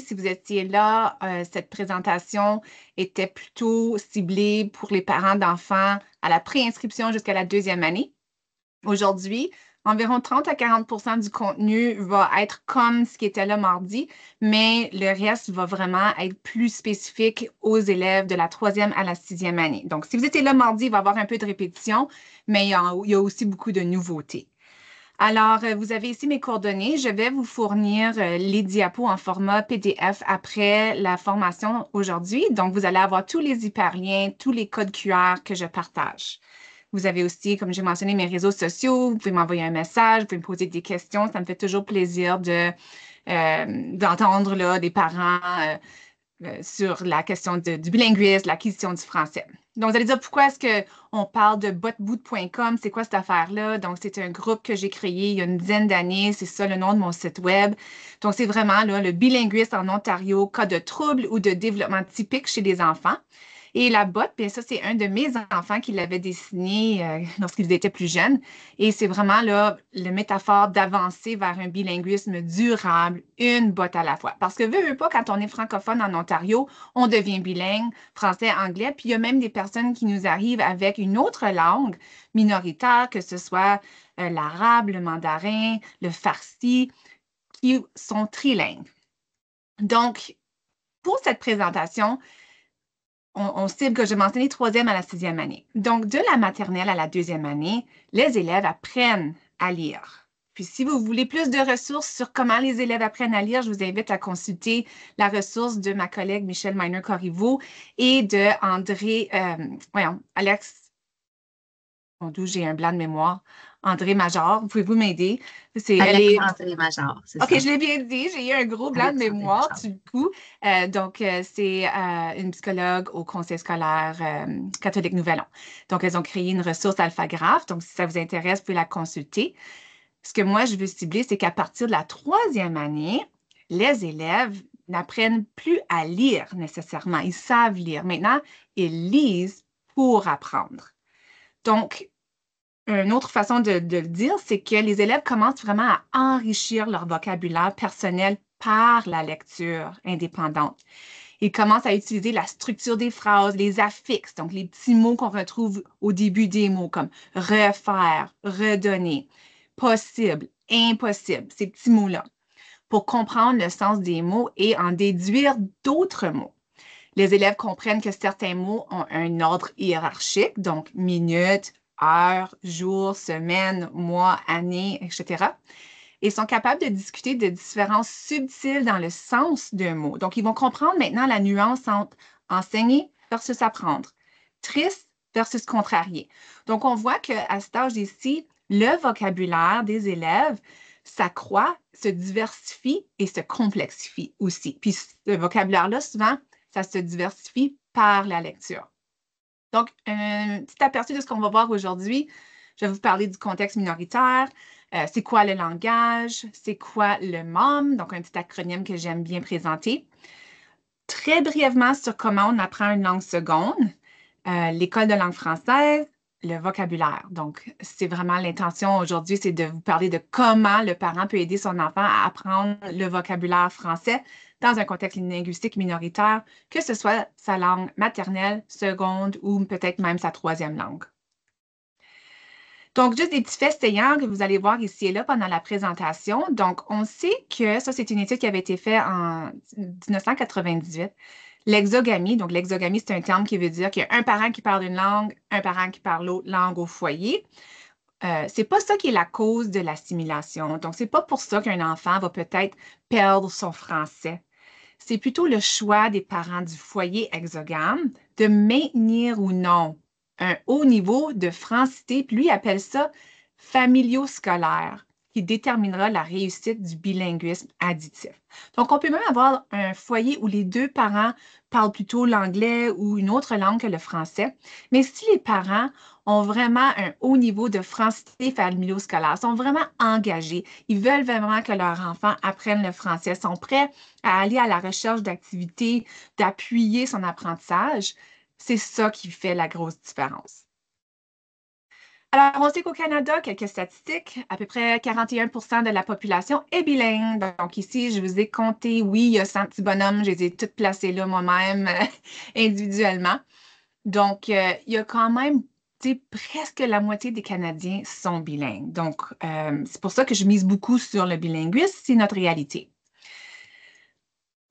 si vous étiez là, cette présentation était plutôt ciblée pour les parents d'enfants à la préinscription jusqu'à la 2e année. Aujourd'hui, environ 30 à 40 du contenu va être comme ce qui était là mardi, mais le reste va vraiment être plus spécifique aux élèves de la 3e à la 6e année. Donc, si vous étiez là mardi, il va y avoir un peu de répétition, mais il y a aussi beaucoup de nouveautés. Alors, vous avez ici mes coordonnées. Je vais vous fournir les diapos en format PDF après la formation aujourd'hui. Donc, vous allez avoir tous les hyperliens, tous les codes QR que je partage. Vous avez aussi, comme j'ai mentionné, mes réseaux sociaux. Vous pouvez m'envoyer un message, vous pouvez me poser des questions. Ça me fait toujours plaisir d'entendre là, des parents sur la question du bilinguisme, l'acquisition du français. Donc, vous allez dire, pourquoi est-ce qu'on parle de botboot.com? C'est quoi cette affaire-là? Donc, c'est un groupe que j'ai créé il y a une dizaine d'années. C'est ça le nom de mon site web. Donc, c'est vraiment là, le bilinguisme en Ontario, cas de troubles ou de développement typique chez les enfants. Et la botte, bien ça, c'est un de mes enfants qui l'avait dessiné lorsqu'ils étaient plus jeunes. Et c'est vraiment là le métaphore d'avancer vers un bilinguisme durable, une botte à la fois. Parce que veux pas, quand on est francophone en Ontario, on devient bilingue, français, anglais. Puis il y a même des personnes qui nous arrivent avec une autre langue minoritaire, que ce soit l'arabe, le mandarin, le farsi, qui sont trilingues. Donc, pour cette présentation, on cible que j'ai mentionné 3e à la 6e année. Donc, de la maternelle à la 2e année, les élèves apprennent à lire. Puis, si vous voulez plus de ressources sur comment les élèves apprennent à lire, je vous invite à consulter la ressource de ma collègue Michelle Miner-Corriveau et de Alex, d'où j'ai un blanc de mémoire, André Major. Pouvez-vous m'aider? Alexandre Major, c'est OK, ça. je l'ai bien dit, j'ai eu un gros blanc de Alexandre mémoire Major. du coup. C'est une psychologue au Conseil scolaire catholique Nouvel-An. Donc, elles ont créé une ressource alphagraphe. Donc, si ça vous intéresse, vous pouvez la consulter. Ce que moi, je veux cibler, c'est qu'à partir de la 3e année, les élèves n'apprennent plus à lire nécessairement. Ils savent lire. Maintenant, ils lisent pour apprendre. Donc, une autre façon de le dire, c'est que les élèves commencent vraiment à enrichir leur vocabulaire personnel par la lecture indépendante. Ils commencent à utiliser la structure des phrases, les affixes, donc les petits mots qu'on retrouve au début des mots, comme refaire, redonner, possible, impossible, ces petits mots-là, pour comprendre le sens des mots et en déduire d'autres mots. Les élèves comprennent que certains mots ont un ordre hiérarchique, donc minutes, heures, jours, semaines, mois, années, etc. Et sont capables de discuter de différences subtiles dans le sens d'un mot. Donc, ils vont comprendre maintenant la nuance entre enseigner versus apprendre, triste versus contrarié. Donc, on voit qu'à cet âge ici, le vocabulaire des élèves s'accroît, se diversifie et se complexifie aussi. Puis, ce vocabulaire-là, souvent, ça se diversifie par la lecture. Donc, un petit aperçu de ce qu'on va voir aujourd'hui. Je vais vous parler du contexte minoritaire. C'est quoi le langage? C'est quoi le MOM? Donc, un petit acronyme que j'aime bien présenter. Très brièvement sur comment on apprend une langue seconde, l'école de langue française, le vocabulaire. Donc, c'est vraiment l'intention aujourd'hui, c'est de vous parler de comment le parent peut aider son enfant à apprendre le vocabulaire français dans un contexte linguistique minoritaire, que ce soit sa langue maternelle, seconde ou peut-être même sa 3e langue. Donc, juste des petits faits saillants que vous allez voir ici et là pendant la présentation. Donc, on sait que ça, c'est une étude qui avait été faite en 1998. L'exogamie, donc l'exogamie, c'est un terme qui veut dire qu'il y a un parent qui parle une langue, un parent qui parle l'autre langue au foyer. C'est pas ça qui est la cause de l'assimilation. Donc, c'est pas pour ça qu'un enfant va peut-être perdre son français. C'est plutôt le choix des parents du foyer exogame de maintenir ou non un haut niveau de francité, puis lui appelle ça familio-scolaire, qui déterminera la réussite du bilinguisme additif. Donc, on peut même avoir un foyer où les deux parents parlent plutôt l'anglais ou une autre langue que le français, mais si les parents ont vraiment un haut niveau de francité familio-scolaire, sont vraiment engagés, ils veulent vraiment que leur enfant apprenne le français, sont prêts à aller à la recherche d'activités, d'appuyer son apprentissage, c'est ça qui fait la grosse différence. Alors, on sait qu'au Canada, quelques statistiques, à peu près 41% de la population est bilingue. Donc ici, je vous ai compté, oui, il y a 100 petits bonhommes, je les ai toutes placés là moi-même individuellement. Donc, il y a quand même, tu sais, presque la moitié des Canadiens sont bilingues. Donc, c'est pour ça que je mise beaucoup sur le bilinguisme, c'est notre réalité.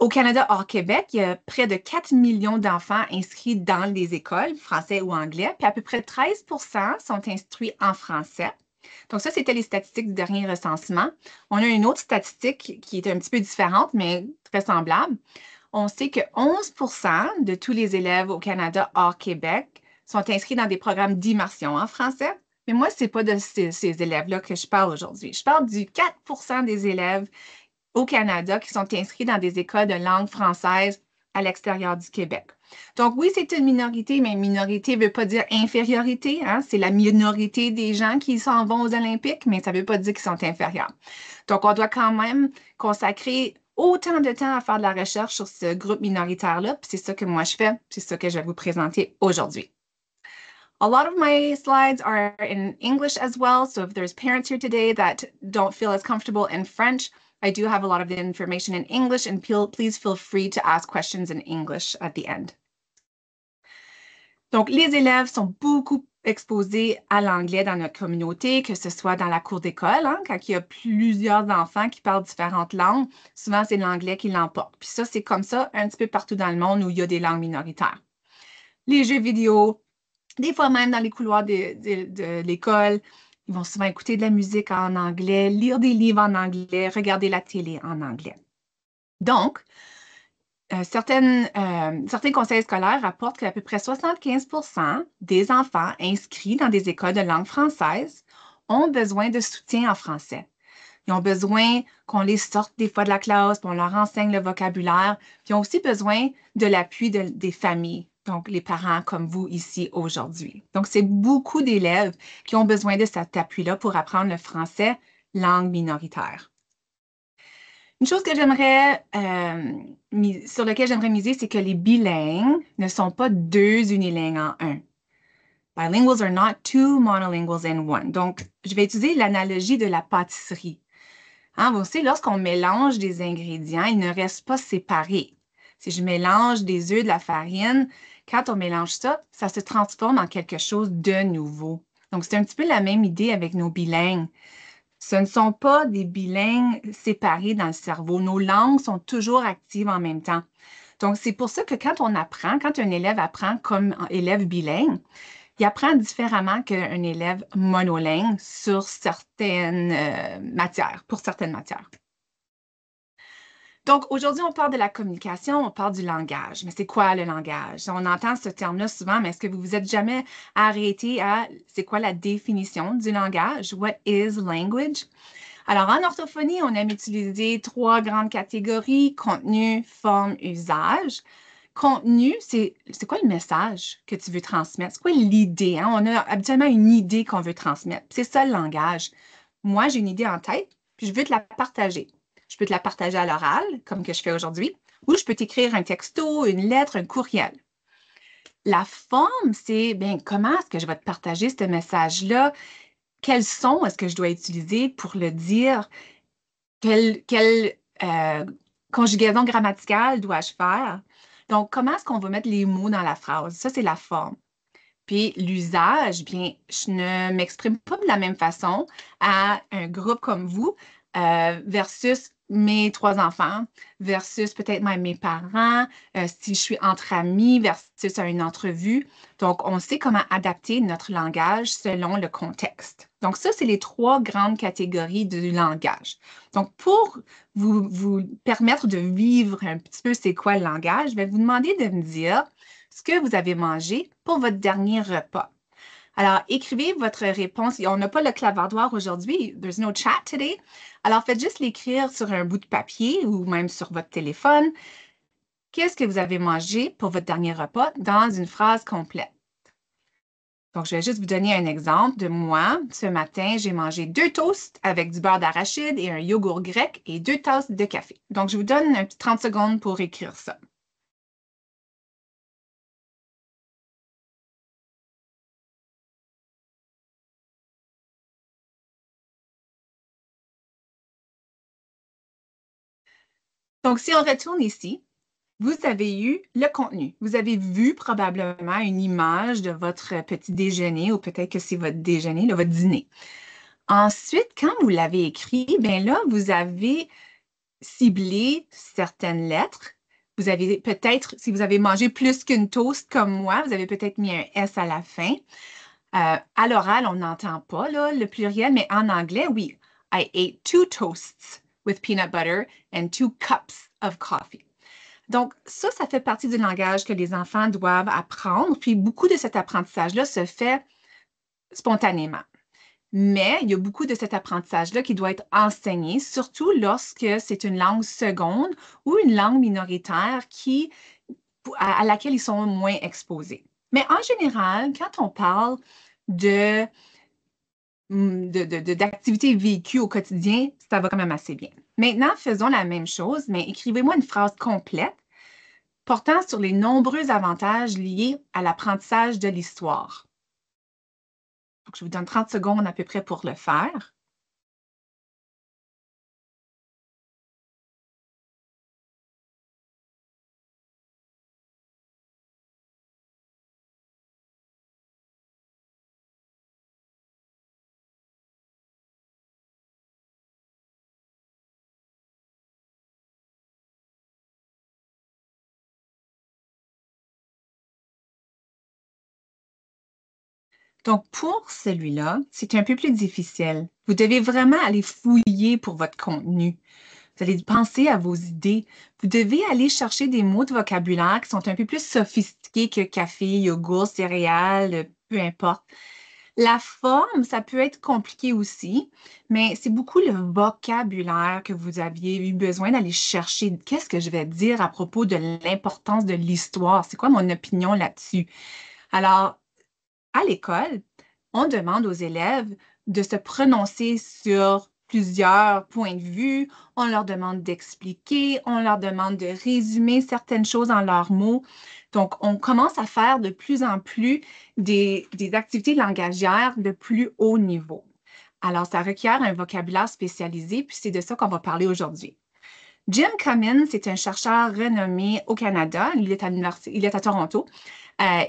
Au Canada, hors Québec, il y a près de 4 millions d'enfants inscrits dans les écoles, français ou anglais, puis à peu près 13% sont instruits en français. Donc ça, c'était les statistiques du dernier recensement. On a une autre statistique qui est un petit peu différente, mais très semblable. On sait que 11% de tous les élèves au Canada hors Québec sont inscrits dans des programmes d'immersion en français. Mais moi, ce n'est pas de ces élèves-là que je parle aujourd'hui. Je parle du 4% des élèves au Canada qui sont inscrits dans des écoles de langue française à l'extérieur du Québec. Donc oui, c'est une minorité, mais minorité ne veut pas dire infériorité, hein? C'est la minorité des gens qui s'en vont aux Olympiques, mais ça ne veut pas dire qu'ils sont inférieurs. Donc, on doit quand même consacrer autant de temps à faire de la recherche sur ce groupe minoritaire-là, puis c'est ça que moi je fais, c'est ça que je vais vous présenter aujourd'hui. A lot of my slides are in English as well, so if there's parents here today that don't feel as comfortable in French, I do have a lot of the information in English, and please feel free to ask questions in English at the end. Donc, les élèves sont beaucoup exposés à l'anglais dans notre communauté, que ce soit dans la cour d'école, hein, quand il y a plusieurs enfants qui parlent différentes langues, souvent c'est l'anglais qui l'emporte. Puis ça, c'est comme ça un petit peu partout dans le monde où il y a des langues minoritaires. Les jeux vidéo, des fois même dans les couloirs de l'école, ils vont souvent écouter de la musique en anglais, lire des livres en anglais, regarder la télé en anglais. Donc, certains conseils scolaires rapportent qu'à peu près 75% des enfants inscrits dans des écoles de langue française ont besoin de soutien en français. Ils ont besoin qu'on les sorte des fois de la classe, qu'on leur enseigne le vocabulaire, puis ils ont aussi besoin de l'appui des familles, donc les parents comme vous ici aujourd'hui. Donc, c'est beaucoup d'élèves qui ont besoin de cet appui-là pour apprendre le français, langue minoritaire. Une chose que sur laquelle j'aimerais miser, c'est que les bilingues ne sont pas deux unilingues en un. Bilinguals are not two monolinguals in one. Donc, je vais utiliser l'analogie de la pâtisserie. Hein, vous savez, lorsqu'on mélange des ingrédients, ils ne restent pas séparés. Si je mélange des œufs, de la farine, quand on mélange ça, ça se transforme en quelque chose de nouveau. Donc, c'est un petit peu la même idée avec nos bilingues. Ce ne sont pas des bilingues séparés dans le cerveau. Nos langues sont toujours actives en même temps. Donc, c'est pour ça que quand un élève apprend comme élève bilingue, il apprend différemment qu'un élève monolingue sur certaines matières, pour certaines matières. Donc, aujourd'hui, on parle de la communication, on parle du langage. Mais c'est quoi le langage? On entend ce terme-là souvent, mais est-ce que vous vous êtes jamais arrêté à c'est quoi la définition du langage? What is language? Alors, en orthophonie, on aime utiliser 3 grandes catégories, contenu, forme, usage. Contenu, c'est quoi le message que tu veux transmettre? C'est quoi l'idée? Hein? On a habituellement une idée qu'on veut transmettre. C'est ça le langage. Moi, j'ai une idée en tête, puis je veux te la partager. Je peux te la partager à l'oral, comme que je fais aujourd'hui, ou je peux t'écrire un texto, une lettre, un courriel. La forme, c'est, bien, comment est-ce que je vais te partager ce message-là? Quels sons est-ce que je dois utiliser pour le dire? Quelle conjugaison grammaticale dois-je faire? Donc, comment est-ce qu'on va mettre les mots dans la phrase? Ça, c'est la forme. Puis l'usage, bien, je ne m'exprime pas de la même façon à un groupe comme vous versus mes 3 enfants, versus peut-être même mes parents, si je suis entre amis, versus à une entrevue. Donc, on sait comment adapter notre langage selon le contexte. Donc, ça, c'est les 3 grandes catégories du langage. Donc, pour vous permettre de vivre un petit peu c'est quoi le langage, je vais vous demander de me dire ce que vous avez mangé pour votre dernier repas. Alors, écrivez votre réponse. On n'a pas le clavardoir aujourd'hui. There's no chat today. Alors, faites juste l'écrire sur un bout de papier ou même sur votre téléphone. Qu'est-ce que vous avez mangé pour votre dernier repas dans une phrase complète? Donc, je vais juste vous donner un exemple de moi. Ce matin, j'ai mangé 2 toasts avec du beurre d'arachide et un yogourt grec et 2 tasses de café. Donc, je vous donne un petit 30 secondes pour écrire ça. Donc, si on retourne ici, vous avez eu le contenu. Vous avez vu probablement une image de votre petit déjeuner ou peut-être que c'est votre déjeuner, là, votre dîner. Ensuite, quand vous l'avez écrit, bien là, vous avez ciblé certaines lettres. Vous avez peut-être, si vous avez mangé plus qu'une toast comme moi, vous avez peut-être mis un S à la fin. À l'oral, on n'entend pas là, le pluriel, mais en anglais, oui. I ate 2 toasts with peanut butter and 2 cups of coffee. Donc, ça fait partie du langage que les enfants doivent apprendre. Puis, beaucoup de cet apprentissage-là se fait spontanément. Mais il y a beaucoup de cet apprentissage-là qui doit être enseigné, surtout lorsque c'est une langue seconde ou une langue minoritaire à laquelle ils sont moins exposés. Mais en général, quand on parle d'activités vécues au quotidien, ça va quand même assez bien. Maintenant, faisons la même chose, mais écrivez-moi une phrase complète portant sur les nombreux avantages liés à l'apprentissage de l'histoire. Donc, je vous donne 30 secondes à peu près pour le faire. Donc, pour celui-là, c'est un peu plus difficile. Vous devez vraiment aller fouiller pour votre contenu. Vous allez penser à vos idées. Vous devez aller chercher des mots de vocabulaire qui sont un peu plus sophistiqués que café, yogourt, céréales, peu importe. La forme, ça peut être compliqué aussi, mais c'est beaucoup le vocabulaire que vous aviez eu besoin d'aller chercher. Qu'est-ce que je vais dire à propos de l'importance de l'histoire? C'est quoi mon opinion là-dessus? Alors, à l'école, on demande aux élèves de se prononcer sur plusieurs points de vue, on leur demande d'expliquer, on leur demande de résumer certaines choses en leurs mots. Donc, on commence à faire de plus en plus des activités langagières de plus haut niveau. Alors, ça requiert un vocabulaire spécialisé, puis c'est de ça qu'on va parler aujourd'hui. Jim Cummins, c'est un chercheur renommé au Canada. Il est à Toronto.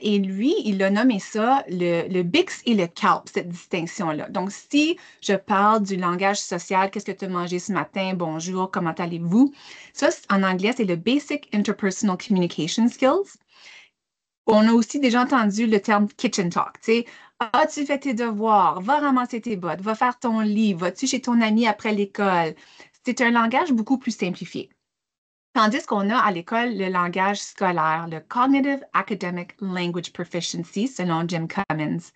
Et lui, il a nommé ça le BICS et le CALP, cette distinction-là. Donc, si je parle du langage social, qu'est-ce que tu as mangé ce matin? Bonjour, comment allez-vous? Ça, en anglais, c'est le Basic Interpersonal Communication Skills. On a aussi déjà entendu le terme kitchen talk. Tu sais, as-tu fait tes devoirs? Va ramasser tes bottes, va faire ton lit, vas-tu chez ton ami après l'école? C'est un langage beaucoup plus simplifié. Tandis qu'on a à l'école le langage scolaire, le Cognitive Academic Language Proficiency, selon Jim Cummins.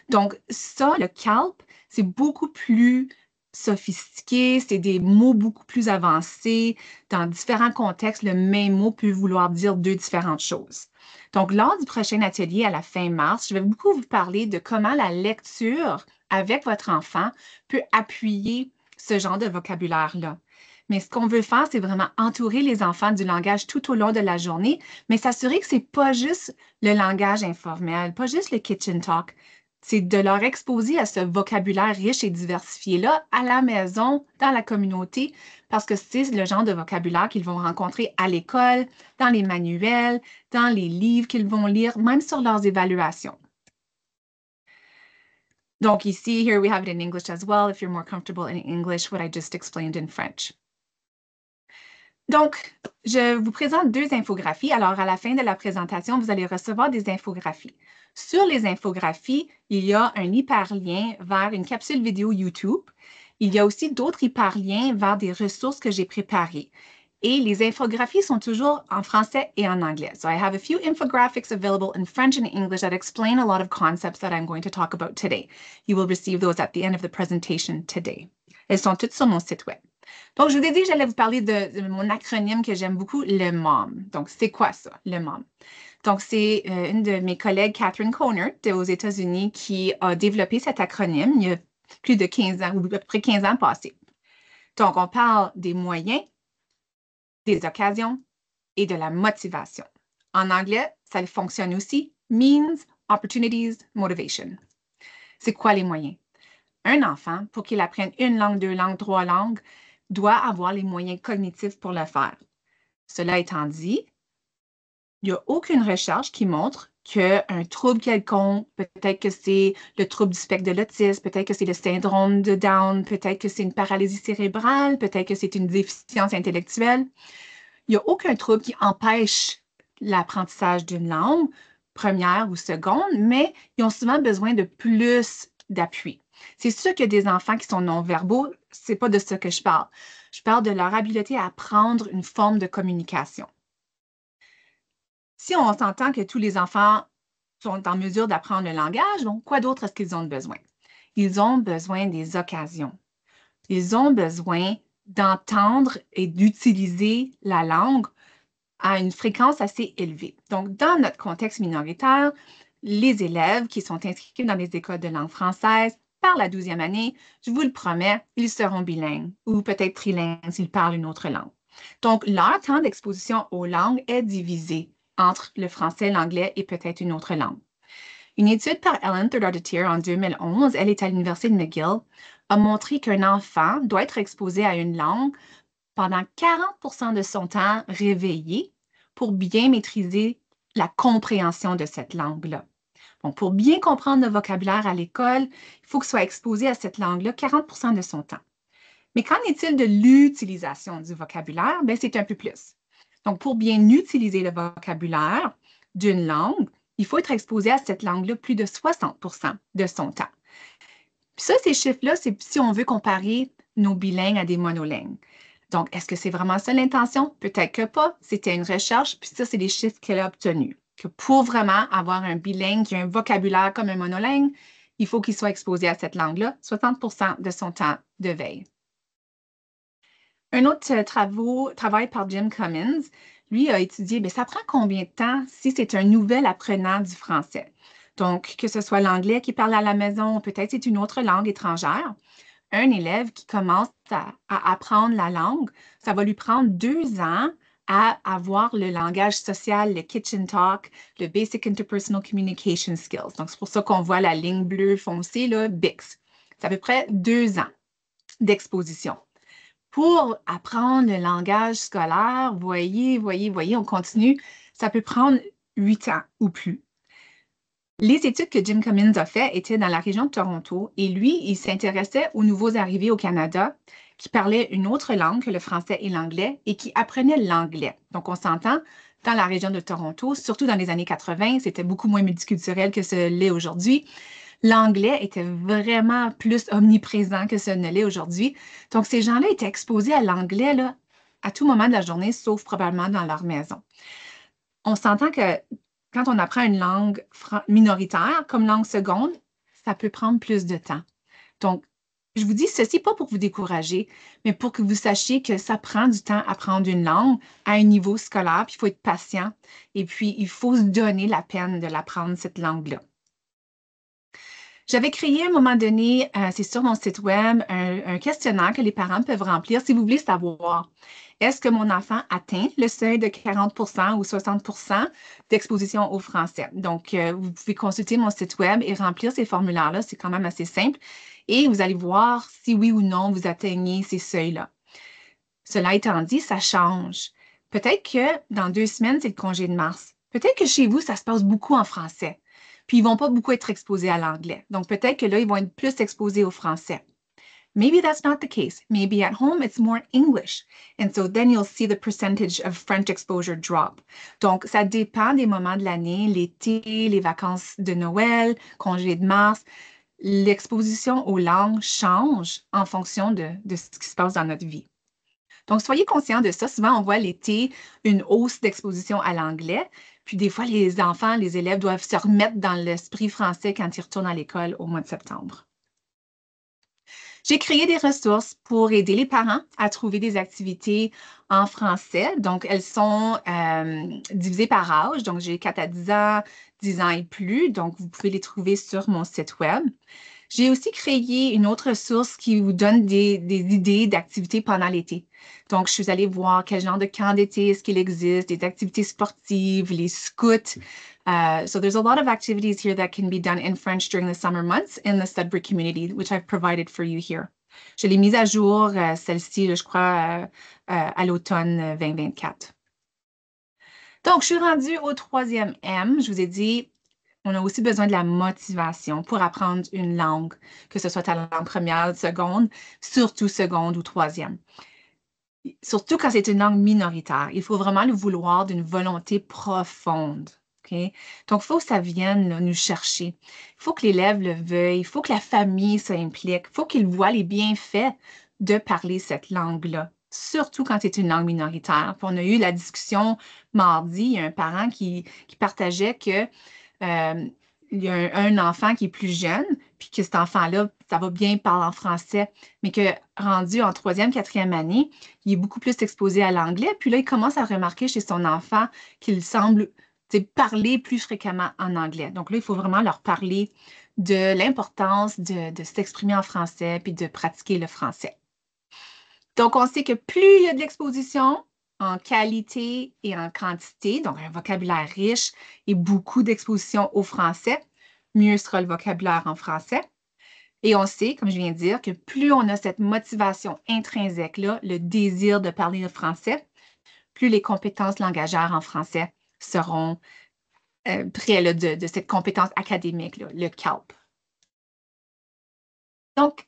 Donc, ça, le CALP, c'est beaucoup plus sophistiqué, c'est des mots beaucoup plus avancés. Dans différents contextes, le même mot peut vouloir dire deux différentes choses. Donc, lors du prochain atelier à la fin mars, je vais beaucoup vous parler de comment la lecture avec votre enfant peut appuyer ce genre de vocabulaire-là. Mais ce qu'on veut faire, c'est vraiment entourer les enfants du langage tout au long de la journée, mais s'assurer que ce n'est pas juste le langage informel, pas juste le kitchen talk. C'est de leur exposer à ce vocabulaire riche et diversifié-là à la maison, dans la communauté, parce que c'est le genre de vocabulaire qu'ils vont rencontrer à l'école, dans les manuels, dans les livres qu'ils vont lire, même sur leurs évaluations. Donc ici, here we have it in English as well, if you're more comfortable in English, what I just explained in French. Donc, je vous présente deux infographies. Alors, à la fin de la présentation, vous allez recevoir des infographies. Sur les infographies, il y a un hyperlien vers une capsule vidéo YouTube. Il y a aussi d'autres hyperliens vers des ressources que j'ai préparées. Et les infographies sont toujours en français et en anglais. So I have a few infographics available in French and English that explain a lot of concepts that I'm going to talk about today. You will receive those at the end of the presentation today. Elles sont toutes sur mon site web. Donc, je vous ai dit que j'allais vous parler de mon acronyme que j'aime beaucoup, le MOM. Donc, c'est quoi ça, le MOM? Donc, c'est une de mes collègues, Catherine Conner, aux États-Unis, qui a développé cet acronyme il y a plus de 15 ans, ou à peu près 15 ans passés. Donc, on parle des moyens, des occasions et de la motivation. En anglais, ça fonctionne aussi. Means, opportunities, motivation. C'est quoi les moyens? Un enfant, pour qu'il apprenne une langue, deux langues, trois langues, doit avoir les moyens cognitifs pour le faire. Cela étant dit, il n'y a aucune recherche qui montre qu'un trouble quelconque, peut-être que c'est le trouble du spectre de l'autisme, peut-être que c'est le syndrome de Down, peut-être que c'est une paralysie cérébrale, peut-être que c'est une déficience intellectuelle. Il n'y a aucun trouble qui empêche l'apprentissage d'une langue, première ou seconde, mais ils ont souvent besoin de plus d'appui. C'est sûr qu'il y a des enfants qui sont non-verbaux, c'est pas de ça que je parle. Je parle de leur habileté à apprendre une forme de communication. Si on s'entend que tous les enfants sont en mesure d'apprendre le langage, donc quoi d'autre est-ce qu'ils ont besoin? Ils ont besoin des occasions. Ils ont besoin d'entendre et d'utiliser la langue à une fréquence assez élevée. Donc, dans notre contexte minoritaire, les élèves qui sont inscrits dans les écoles de langue française, par la 12e année, je vous le promets, ils seront bilingues ou peut-être trilingues s'ils parlent une autre langue. Donc, leur temps d'exposition aux langues est divisé entre le français, l'anglais et peut-être une autre langue. Une étude par Ellen Third-Artier en 2011, elle est à l'Université de McGill, a montré qu'un enfant doit être exposé à une langue pendant 40% de son temps réveillé pour bien maîtriser la compréhension de cette langue-là. Donc, pour bien comprendre le vocabulaire à l'école, il faut qu'il soit exposé à cette langue-là 40% de son temps. Mais qu'en est-il de l'utilisation du vocabulaire? Bien, c'est un peu plus. Donc, pour bien utiliser le vocabulaire d'une langue, il faut être exposé à cette langue-là plus de 60% de son temps. Puis ça, ces chiffres-là, c'est si on veut comparer nos bilingues à des monolingues. Donc, est-ce que c'est vraiment ça l'intention? Peut-être que pas. C'était une recherche, puis ça, c'est les chiffres qu'elle a obtenus. Que pour vraiment avoir un bilingue qui a un vocabulaire comme un monolingue, il faut qu'il soit exposé à cette langue-là 60% de son temps de veille. Un autre travail par Jim Cummins, lui a étudié, bien, ça prend combien de temps si c'est un nouvel apprenant du français? Donc, que ce soit l'anglais qui parle à la maison, peut-être c'est une autre langue étrangère. Un élève qui commence à apprendre la langue, ça va lui prendre 2 ans à avoir le langage social, le kitchen talk, le Basic Interpersonal Communication Skills. Donc, c'est pour ça qu'on voit la ligne bleue foncée, là, BICS. C'est à peu près 2 ans d'exposition. Pour apprendre le langage scolaire, voyez, on continue, ça peut prendre 8 ans ou plus. Les études que Jim Cummins a faites étaient dans la région de Toronto et lui, il s'intéressait aux nouveaux arrivés au Canada qui parlaient une autre langue que le français et l'anglais et qui apprenaient l'anglais. Donc, on s'entend, dans la région de Toronto, surtout dans les années 80, c'était beaucoup moins multiculturel que ce l'est aujourd'hui. L'anglais était vraiment plus omniprésent que ce ne l'est aujourd'hui. Donc, ces gens-là étaient exposés à l'anglais là, à tout moment de la journée, sauf probablement dans leur maison. On s'entend que quand on apprend une langue minoritaire comme langue seconde, ça peut prendre plus de temps. Donc, je vous dis ceci pas pour vous décourager, mais pour que vous sachiez que ça prend du temps à apprendre une langue à un niveau scolaire, puis il faut être patient et puis il faut se donner la peine de l'apprendre, cette langue-là. J'avais créé à un moment donné, c'est sur mon site web, un questionnaire que les parents peuvent remplir si vous voulez savoir, est-ce que mon enfant atteint le seuil de 40% ou 60% d'exposition au français? Donc, vous pouvez consulter mon site web et remplir ces formulaires-là. C'est quand même assez simple. Et vous allez voir si oui ou non vous atteignez ces seuils-là. Cela étant dit, ça change. Peut-être que dans 2 semaines, c'est le congé de mars. Peut-être que chez vous, ça se passe beaucoup en français. Puis, ils ne vont pas beaucoup être exposés à l'anglais. Donc, peut-être que là, ils vont être plus exposés au français. Maybe that's not the case. Maybe at home, it's more English. And so then you'll see the percentage of French exposure drop. Donc, ça dépend des moments de l'année, l'été, les vacances de Noël, congé de mars. L'exposition aux langues change en fonction de ce qui se passe dans notre vie. Donc, soyez conscients de ça. Souvent, on voit l'été une hausse d'exposition à l'anglais. Puis des fois, les enfants, les élèves doivent se remettre dans l'esprit français quand ils retournent à l'école au mois de septembre. J'ai créé des ressources pour aider les parents à trouver des activités en français. Donc, elles sont divisées par âge. Donc, j'ai 4 à 10 ans, 10 ans et plus. Donc, vous pouvez les trouver sur mon site web. J'ai aussi créé une autre ressource qui vous donne des idées d'activités pendant l'été. Donc, je suis allée voir quel genre de camp d'été est-ce qu'il existe, des activités sportives, les scouts. So there's a lot of activities here that can be done in French during the summer months in the Sudbury community, which I've provided for you here. Je l'ai mise à jour, celle-ci, je crois, à l'automne 2024. Donc, je suis rendue au 3e M. Je vous ai dit, on a aussi besoin de la motivation pour apprendre une langue, que ce soit ta langue première, seconde, surtout seconde ou 3e. Surtout quand c'est une langue minoritaire. Il faut vraiment le vouloir d'une volonté profonde. OK? Donc, il faut que ça vienne là, nous chercher. Il faut que l'élève le veuille. Il faut que la famille s'implique. Il faut qu'il voit les bienfaits de parler cette langue-là, surtout quand c'est une langue minoritaire. Puis on a eu la discussion mardi. Il y a un parent qui partageait que il y a un enfant qui est plus jeune, puis que cet enfant-là, ça va bien parler en français, mais que rendu en 3e, 4e année, il est beaucoup plus exposé à l'anglais. Puis là, il commence à remarquer chez son enfant qu'il semble parler plus fréquemment en anglais. Donc là, il faut vraiment leur parler de l'importance de s'exprimer en français puis de pratiquer le français. Donc, on sait que plus il y a de l'exposition en qualité et en quantité, donc un vocabulaire riche et beaucoup d'exposition au français, mieux sera le vocabulaire en français. Et on sait, comme je viens de dire, que plus on a cette motivation intrinsèque-là, le désir de parler le français, plus les compétences langagères en français seront près là, de cette compétence académique, là, le CALP. Donc,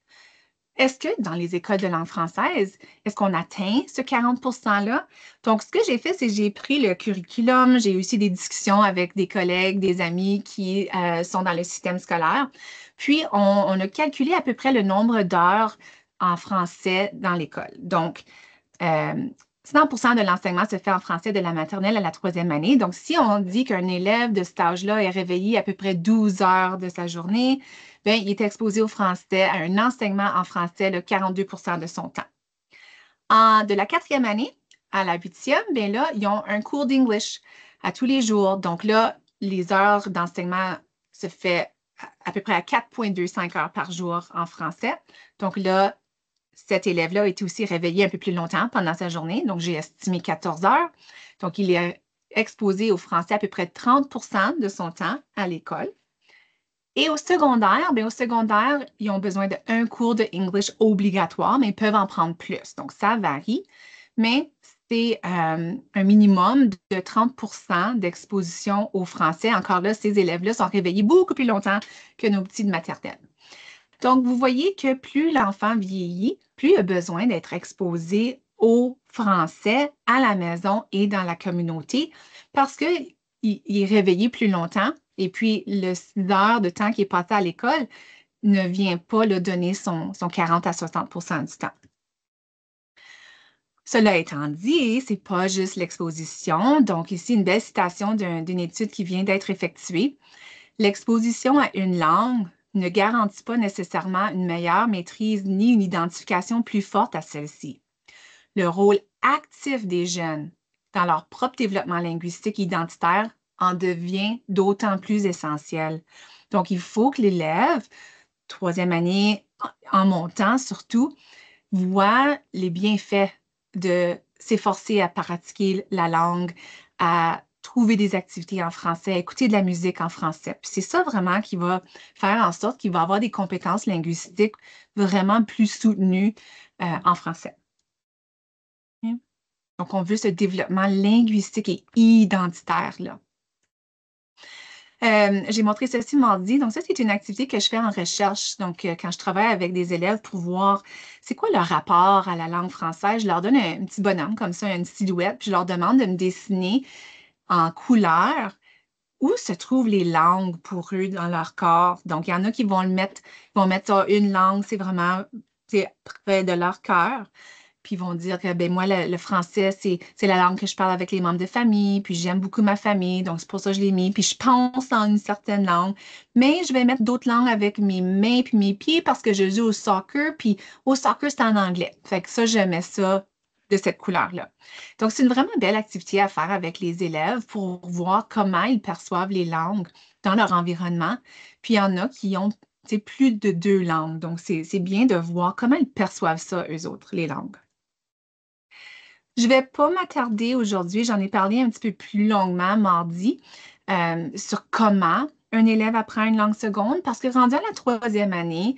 est-ce que dans les écoles de langue française, est-ce qu'on atteint ce 40 %-là? Donc, ce que j'ai fait, c'est que j'ai pris le curriculum, j'ai eu aussi des discussions avec des collègues, des amis qui sont dans le système scolaire. Puis, on a calculé à peu près le nombre d'heures en français dans l'école. Donc, 100 % de l'enseignement se fait en français de la maternelle à la 3e année. Donc, si on dit qu'un élève de cet âge-là est réveillé à peu près 12 heures de sa journée, bien, il est exposé au français, à un enseignement en français, le 42 % de son temps. De la 4e année à la 8e, bien là, ils ont un cours d'English à tous les jours. Donc là, les heures d'enseignement se fait à peu près à 4,25 heures par jour en français. Donc là, cet élève-là a été aussi réveillé un peu plus longtemps pendant sa journée. Donc, j'ai estimé 14 heures. Donc, il est exposé au français à peu près 30 % de son temps à l'école. Et au secondaire, bien, au secondaire, ils ont besoin d'un cours de English obligatoire, mais ils peuvent en prendre plus. Donc, ça varie, mais c'est un minimum de 30 % d'exposition au français. Encore là, ces élèves-là sont réveillés beaucoup plus longtemps que nos petits de maternelle. Donc, vous voyez que plus l'enfant vieillit, plus il a besoin d'être exposé au français à la maison et dans la communauté parce qu'il est réveillé plus longtemps et puis le 6 heures de temps qui est passé à l'école ne vient pas le donner son 40 à 60 % du temps. Cela étant dit, ce n'est pas juste l'exposition. Donc, ici, une belle citation d'une étude qui vient d'être effectuée. L'exposition à une langue ne garantit pas nécessairement une meilleure maîtrise ni une identification plus forte à celle-ci. Le rôle actif des jeunes dans leur propre développement linguistique et identitaire en devient d'autant plus essentiel. Donc, il faut que l'élève, 3e année en montant surtout, voit les bienfaits de s'efforcer à pratiquer la langue, à trouver des activités en français, écouter de la musique en français. Puis c'est ça vraiment qui va faire en sorte qu'il va avoir des compétences linguistiques vraiment plus soutenues en français. Donc, on veut ce développement linguistique et identitaire, là. J'ai montré ceci mardi. Donc, ça, c'est une activité que je fais en recherche. Donc, quand je travaille avec des élèves pour voir c'est quoi leur rapport à la langue française, je leur donne un petit bonhomme comme ça, une silhouette, puis je leur demande de me dessiner en couleur où se trouvent les langues pour eux dans leur corps. Donc, il y en a qui vont mettre ça, une langue, c'est vraiment près de leur cœur. Puis ils vont dire que ben moi, le français, c'est la langue que je parle avec les membres de famille, puis j'aime beaucoup ma famille, donc c'est pour ça que je l'ai mis. Puis je pense en une certaine langue, mais je vais mettre d'autres langues avec mes mains puis mes pieds parce que je joue au soccer, puis au soccer, c'est en anglais. Fait que ça, je mets ça de cette couleur-là. Donc, c'est une vraiment belle activité à faire avec les élèves pour voir comment ils perçoivent les langues dans leur environnement. Puis il y en a qui ont plus de 2 langues. Donc, c'est bien de voir comment ils perçoivent ça, eux autres, les langues. Je ne vais pas m'attarder aujourd'hui, j'en ai parlé un petit peu plus longuement mardi, sur comment un élève apprend une langue seconde parce que rendu à la troisième année,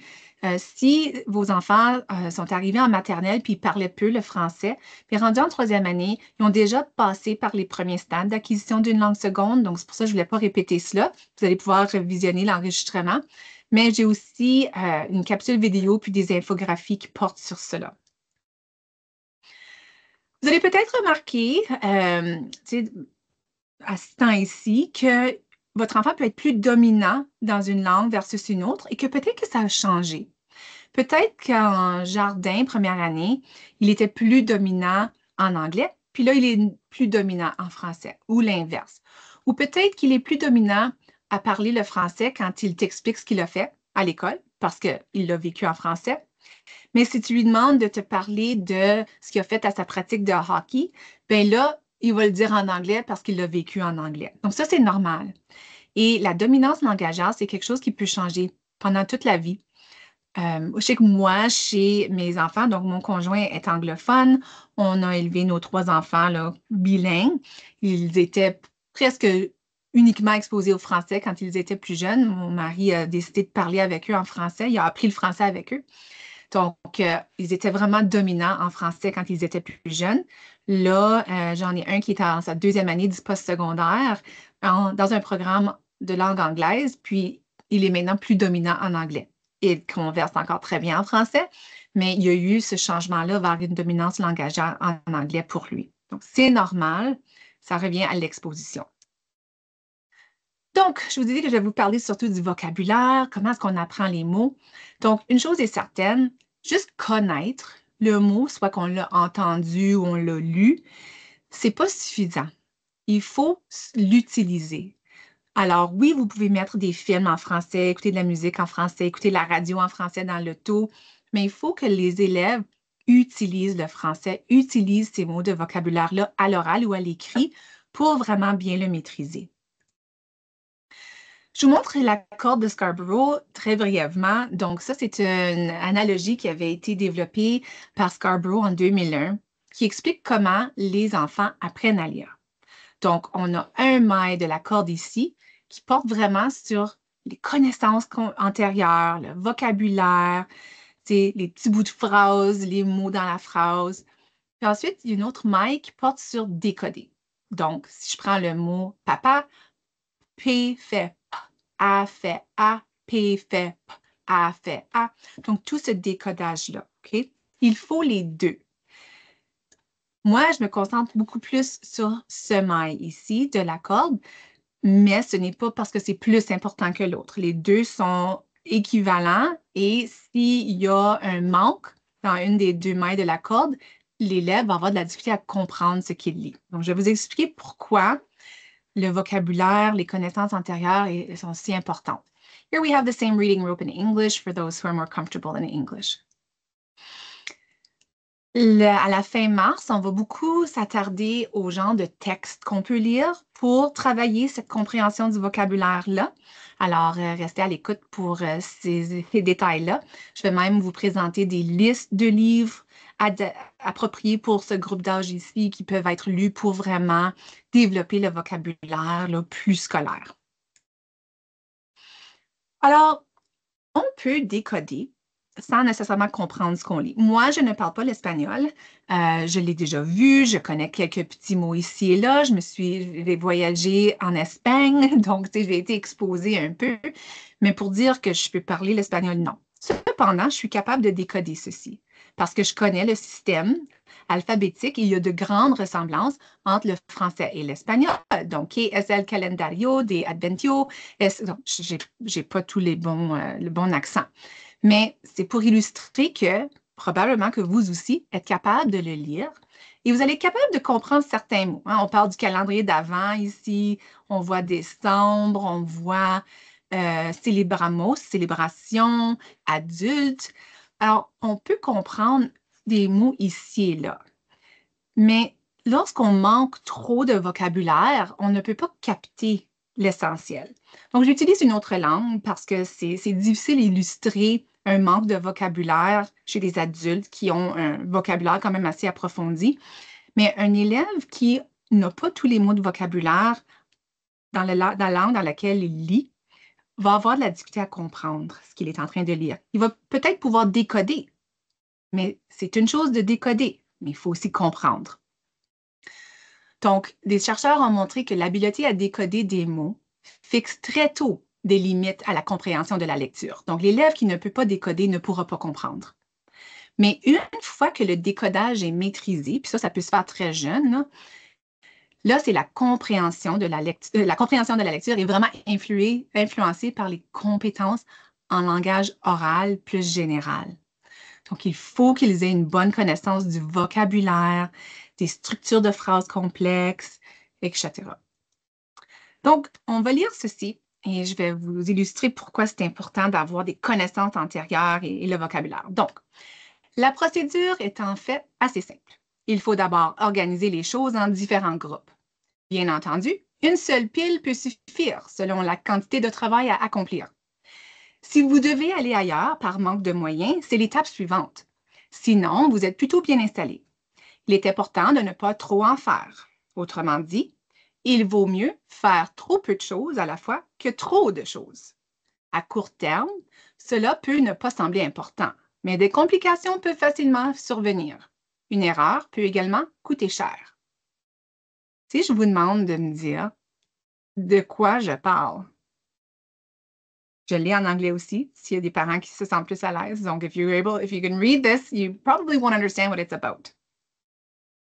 si vos enfants sont arrivés en maternelle puis ils parlaient peu le français, puis rendus en troisième année, ils ont déjà passé par les premiers stades d'acquisition d'une langue seconde. Donc, c'est pour ça que je ne voulais pas répéter cela. Vous allez pouvoir visionner l'enregistrement. Mais j'ai aussi une capsule vidéo puis des infographies qui portent sur cela. Vous allez peut-être remarquer, à ce temps ici, que votre enfant peut être plus dominant dans une langue versus une autre et que peut-être que ça a changé. Peut-être qu'en jardin, première année, il était plus dominant en anglais, puis là, il est plus dominant en français, ou l'inverse. Ou peut-être qu'il est plus dominant à parler le français quand il t'explique ce qu'il a fait à l'école, parce qu'il l'a vécu en français. Mais si tu lui demandes de te parler de ce qu'il a fait à sa pratique de hockey, bien là, il va le dire en anglais parce qu'il l'a vécu en anglais. Donc ça, c'est normal. Et la dominance langagière, c'est quelque chose qui peut changer pendant toute la vie. Je sais que moi, chez mes enfants, donc mon conjoint est anglophone, on a élevé nos 3 enfants là, bilingues. Ils étaient presque uniquement exposés au français quand ils étaient plus jeunes. Mon mari a décidé de parler avec eux en français. Il a appris le français avec eux. Donc, ils étaient vraiment dominants en français quand ils étaient plus jeunes. Là, j'en ai un qui est en sa deuxième année du postsecondaire dans un programme de langue anglaise, puis il est maintenant plus dominant en anglais. Il converse encore très bien en français, mais il y a eu ce changement-là vers une dominance langagière en anglais pour lui. Donc, c'est normal, ça revient à l'exposition. Donc, je vous ai dit que je vais vous parler surtout du vocabulaire, comment est-ce qu'on apprend les mots. Donc, une chose est certaine, juste connaître le mot, soit qu'on l'a entendu ou on l'a lu, c'est pas suffisant. Il faut l'utiliser. Alors, oui, vous pouvez mettre des films en français, écouter de la musique en français, écouter de la radio en français dans l'auto, mais il faut que les élèves utilisent le français, utilisent ces mots de vocabulaire-là à l'oral ou à l'écrit pour vraiment bien le maîtriser. Je vous montre la corde de Scarborough très brièvement. Donc, ça, c'est une analogie qui avait été développée par Scarborough en 2001 qui explique comment les enfants apprennent à lire. Donc, on a un maille de la corde ici qui porte vraiment sur les connaissances antérieures, le vocabulaire, les petits bouts de phrases, les mots dans la phrase. Puis ensuite, il y a une autre maille qui porte sur décoder. Donc, si je prends le mot papa, P fait A fait A, P fait P, A fait A. Donc, tout ce décodage-là, OK? Il faut les deux. Moi, je me concentre beaucoup plus sur ce maille ici de la corde, mais ce n'est pas parce que c'est plus important que l'autre. Les deux sont équivalents et s'il y a un manque dans une des deux mailles de la corde, l'élève va avoir de la difficulté à comprendre ce qu'il lit. Donc, je vais vous expliquer pourquoi le vocabulaire, les connaissances antérieures sont si importantes. Here we have the same reading rope in English for those who are more comfortable in English. À la fin mars, on va beaucoup s'attarder au genre de texte qu'on peut lire pour travailler cette compréhension du vocabulaire-là. Alors, restez à l'écoute pour ces détails-là. Je vais même vous présenter des listes de livres appropriés pour ce groupe d'âge ici qui peuvent être lus pour vraiment développer le vocabulaire là, plus scolaire. Alors, on peut décoder sans nécessairement comprendre ce qu'on lit. Moi, je ne parle pas l'espagnol. Je l'ai déjà vu, je connais quelques petits mots ici et là. J'ai voyagé en Espagne, donc j'ai été exposée un peu. Mais pour dire que je peux parler l'espagnol, non. Cependant, je suis capable de décoder ceci parce que je connais le système alphabétique et il y a de grandes ressemblances entre le français et l'espagnol. Donc, ¿qué es el calendario de Adventio? Je n'ai pas tous le bon accent. Mais c'est pour illustrer que probablement que vous aussi êtes capable de le lire et vous allez être capable de comprendre certains mots. On parle du calendrier d'Avent ici, on voit décembre, on voit célébramos, célébration, adulte. Alors, on peut comprendre des mots ici et là. Mais lorsqu'on manque trop de vocabulaire, on ne peut pas capter l'essentiel. Donc, j'utilise une autre langue parce que c'est difficile d'illustrer un manque de vocabulaire chez les adultes qui ont un vocabulaire quand même assez approfondi. Mais un élève qui n'a pas tous les mots de vocabulaire dans la langue dans laquelle il lit, va avoir de la difficulté à comprendre ce qu'il est en train de lire. Il va peut-être pouvoir décoder, mais c'est une chose de décoder, mais il faut aussi comprendre. Donc, des chercheurs ont montré que l'habileté à décoder des mots fixe très tôt des limites à la compréhension de la lecture. Donc, l'élève qui ne peut pas décoder ne pourra pas comprendre. Mais une fois que le décodage est maîtrisé, puis ça peut se faire très jeune, là c'est la compréhension de la lecture. La compréhension de la lecture est vraiment influencée par les compétences en langage oral plus général. Donc, il faut qu'ils aient une bonne connaissance du vocabulaire, des structures de phrases complexes, etc. Donc, on va lire ceci et je vais vous illustrer pourquoi c'est important d'avoir des connaissances antérieures et le vocabulaire. Donc, la procédure est en fait assez simple. Il faut d'abord organiser les choses en différents groupes. Bien entendu, une seule pile peut suffire selon la quantité de travail à accomplir. Si vous devez aller ailleurs par manque de moyens, c'est l'étape suivante. Sinon, vous êtes plutôt bien installé. Il est important de ne pas trop en faire. Autrement dit, il vaut mieux faire trop peu de choses à la fois que trop de choses. À court terme, cela peut ne pas sembler important, mais des complications peuvent facilement survenir. Une erreur peut également coûter cher. Si je vous demande de me dire de quoi je parle, je lis en anglais aussi, s'il y a des parents qui se sentent plus à l'aise. Donc, if you can read this, you probably won't understand what it's about.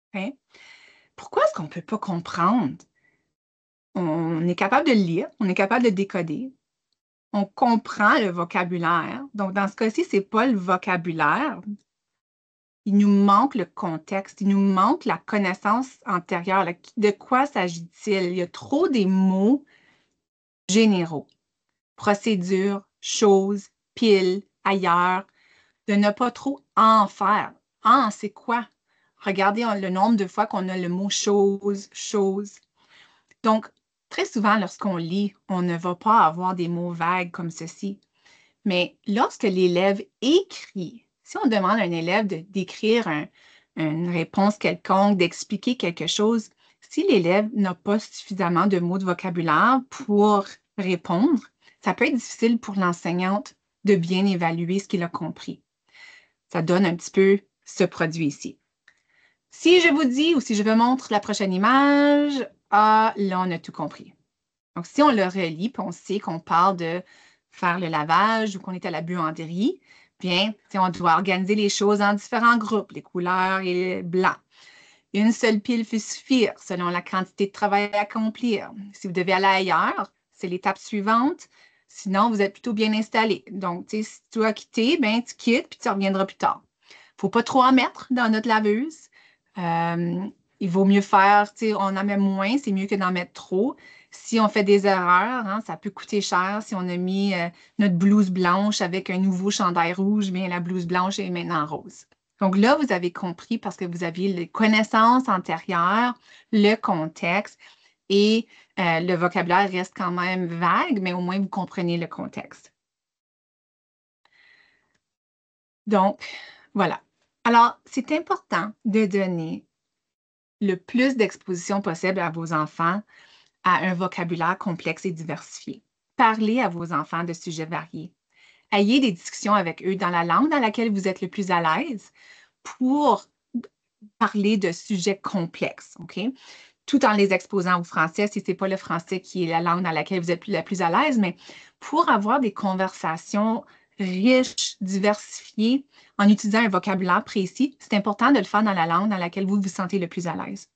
Okay? Pourquoi est-ce qu'on ne peut pas comprendre? On est capable de le lire, on est capable de décoder, on comprend le vocabulaire. Donc, dans ce cas-ci, ce n'est pas le vocabulaire. Il nous manque le contexte, il nous manque la connaissance antérieure. De quoi s'agit-il? Il y a trop des mots généraux. Procédure, chose, pile, ailleurs. De ne pas trop en faire. En, c'est quoi? Regardez le nombre de fois qu'on a le mot chose, chose. Donc, très souvent, lorsqu'on lit, on ne va pas avoir des mots vagues comme ceci. Mais lorsque l'élève écrit, si on demande à un élève d'écrire une réponse quelconque, d'expliquer quelque chose, si l'élève n'a pas suffisamment de mots de vocabulaire pour répondre, ça peut être difficile pour l'enseignante de bien évaluer ce qu'il a compris. Ça donne un petit peu ce produit ici. Si je vous dis ou si je vous montre la prochaine image, là, on a tout compris. Donc, si on le relit, puis on sait qu'on parle de faire le lavage ou qu'on est à la buanderie, bien, on doit organiser les choses en différents groupes, les couleurs et les blancs. Une seule pile peut suffire selon la quantité de travail à accomplir. Si vous devez aller ailleurs, c'est l'étape suivante. Sinon, vous êtes plutôt bien installé. Donc, si tu dois quitter, bien, tu quittes, puis tu reviendras plus tard. Il ne faut pas trop en mettre dans notre laveuse. Il vaut mieux faire, on en met moins, c'est mieux que d'en mettre trop. Si on fait des erreurs, hein, ça peut coûter cher. Si on a mis notre blouse blanche avec un nouveau chandail rouge, bien la blouse blanche est maintenant rose. Donc là, vous avez compris parce que vous aviez les connaissances antérieures, le contexte et le vocabulaire reste quand même vague, mais au moins vous comprenez le contexte. Donc, voilà. Alors, c'est important de donner le plus d'exposition possible à vos enfants à un vocabulaire complexe et diversifié. Parlez à vos enfants de sujets variés. Ayez des discussions avec eux dans la langue dans laquelle vous êtes le plus à l'aise pour parler de sujets complexes, OK? Tout en les exposant au français, si ce n'est pas le français qui est la langue dans laquelle vous êtes la plus à l'aise, mais pour avoir des conversations riches, diversifiées, en utilisant un vocabulaire précis, c'est important de le faire dans la langue dans laquelle vous vous sentez le plus à l'aise.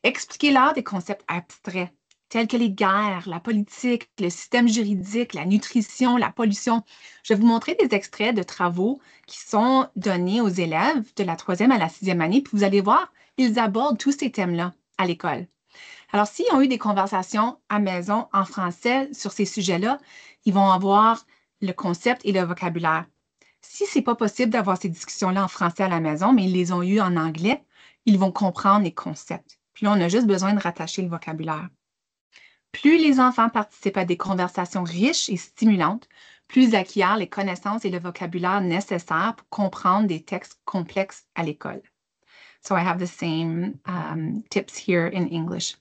Expliquez-leur des concepts abstraits, tels que les guerres, la politique, le système juridique, la nutrition, la pollution. Je vais vous montrer des extraits de travaux qui sont donnés aux élèves de la 3e à la 6e année, puis vous allez voir, ils abordent tous ces thèmes-là à l'école. Alors, s'ils ont eu des conversations à maison en français sur ces sujets-là, ils vont avoir le concept et le vocabulaire. Si ce n'est pas possible d'avoir ces discussions-là en français à la maison, mais ils les ont eues en anglais, ils vont comprendre les concepts. Puis là, on a juste besoin de rattacher le vocabulaire. Plus les enfants participent à des conversations riches et stimulantes, plus ils acquièrent les connaissances et le vocabulaire nécessaires pour comprendre des textes complexes à l'école. So I have the same tips here in English.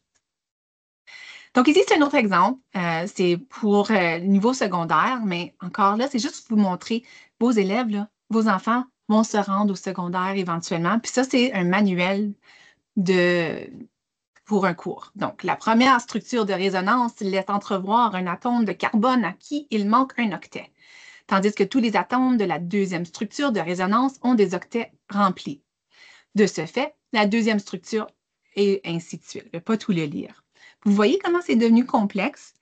Donc ici, c'est un autre exemple. C'est pour le niveau secondaire, mais encore là, c'est juste pour vous montrer vos élèves, là, vos enfants vont se rendre au secondaire éventuellement. Puis ça, c'est un manuel pour un cours. Donc, la première structure de résonance laisse entrevoir un atome de carbone à qui il manque un octet, tandis que tous les atomes de la deuxième structure de résonance ont des octets remplis. De ce fait, la deuxième structure et ainsi de suite. Je ne vais pas tout le lire. Vous voyez comment c'est devenu complexe?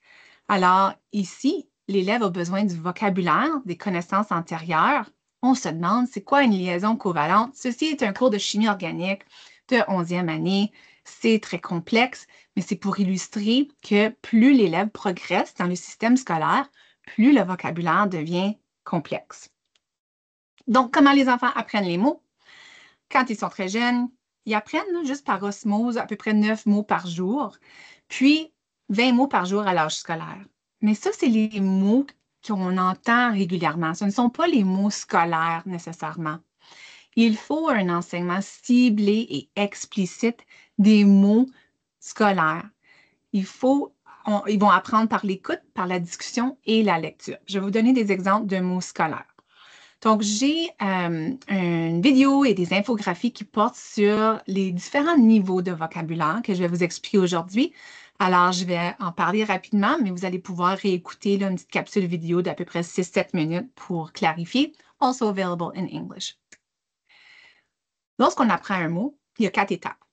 Alors, ici, l'élève a besoin du vocabulaire, des connaissances antérieures. On se demande, c'est quoi une liaison covalente? Ceci est un cours de chimie organique de 11e année. C'est très complexe, mais c'est pour illustrer que plus l'élève progresse dans le système scolaire, plus le vocabulaire devient complexe. Donc, comment les enfants apprennent les mots? Quand ils sont très jeunes, ils apprennent là, juste par osmose à peu près 9 mots par jour, puis 20 mots par jour à l'âge scolaire. Mais ça, c'est les mots qu'on entend régulièrement. Ce ne sont pas les mots scolaires nécessairement. Il faut un enseignement ciblé et explicite des mots scolaires. Ils vont apprendre par l'écoute, par la discussion et la lecture. Je vais vous donner des exemples de mots scolaires. Donc, j'ai une vidéo et des infographies qui portent sur les différents niveaux de vocabulaire que je vais vous expliquer aujourd'hui. Alors, je vais en parler rapidement, mais vous allez pouvoir réécouter là, une petite capsule vidéo d'à peu près 6-7 minutes pour clarifier. Also available in English. Lorsqu'on apprend un mot, il y a 4 étapes.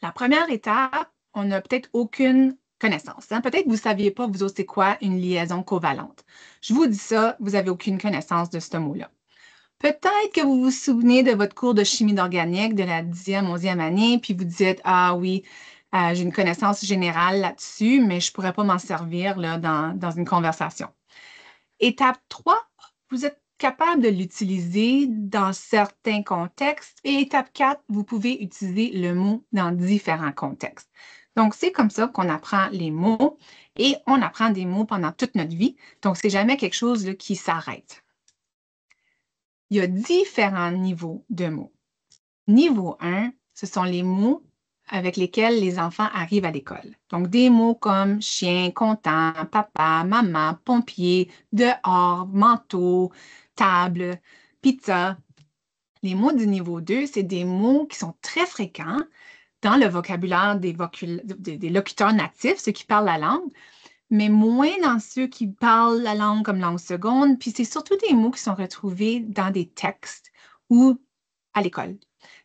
La première étape, on n'a peut-être aucune connaissance. Hein? Peut-être que vous ne saviez pas, vous autres, c'est quoi une liaison covalente. Je vous dis ça, vous n'avez aucune connaissance de ce mot-là. Peut-être que vous vous souvenez de votre cours de chimie d'organique de la 10e, 11e année, puis vous dites, ah oui, j'ai une connaissance générale là-dessus, mais je ne pourrais pas m'en servir là, dans une conversation. Étape 3, vous êtes capable de l'utiliser dans certains contextes. Et étape 4, vous pouvez utiliser le mot dans différents contextes. Donc, c'est comme ça qu'on apprend les mots et on apprend des mots pendant toute notre vie. Donc, ce n'est jamais quelque chose là, qui s'arrête. Il y a différents niveaux de mots. Niveau 1, ce sont les mots avec lesquels les enfants arrivent à l'école. Donc, des mots comme chien, content, papa, maman, pompier, dehors, manteau, table, pizza. Les mots du niveau 2, c'est des mots qui sont très fréquents dans le vocabulaire des locuteurs natifs, ceux qui parlent la langue, mais moins dans ceux qui parlent la langue comme langue seconde. Puis c'est surtout des mots qui sont retrouvés dans des textes ou à l'école.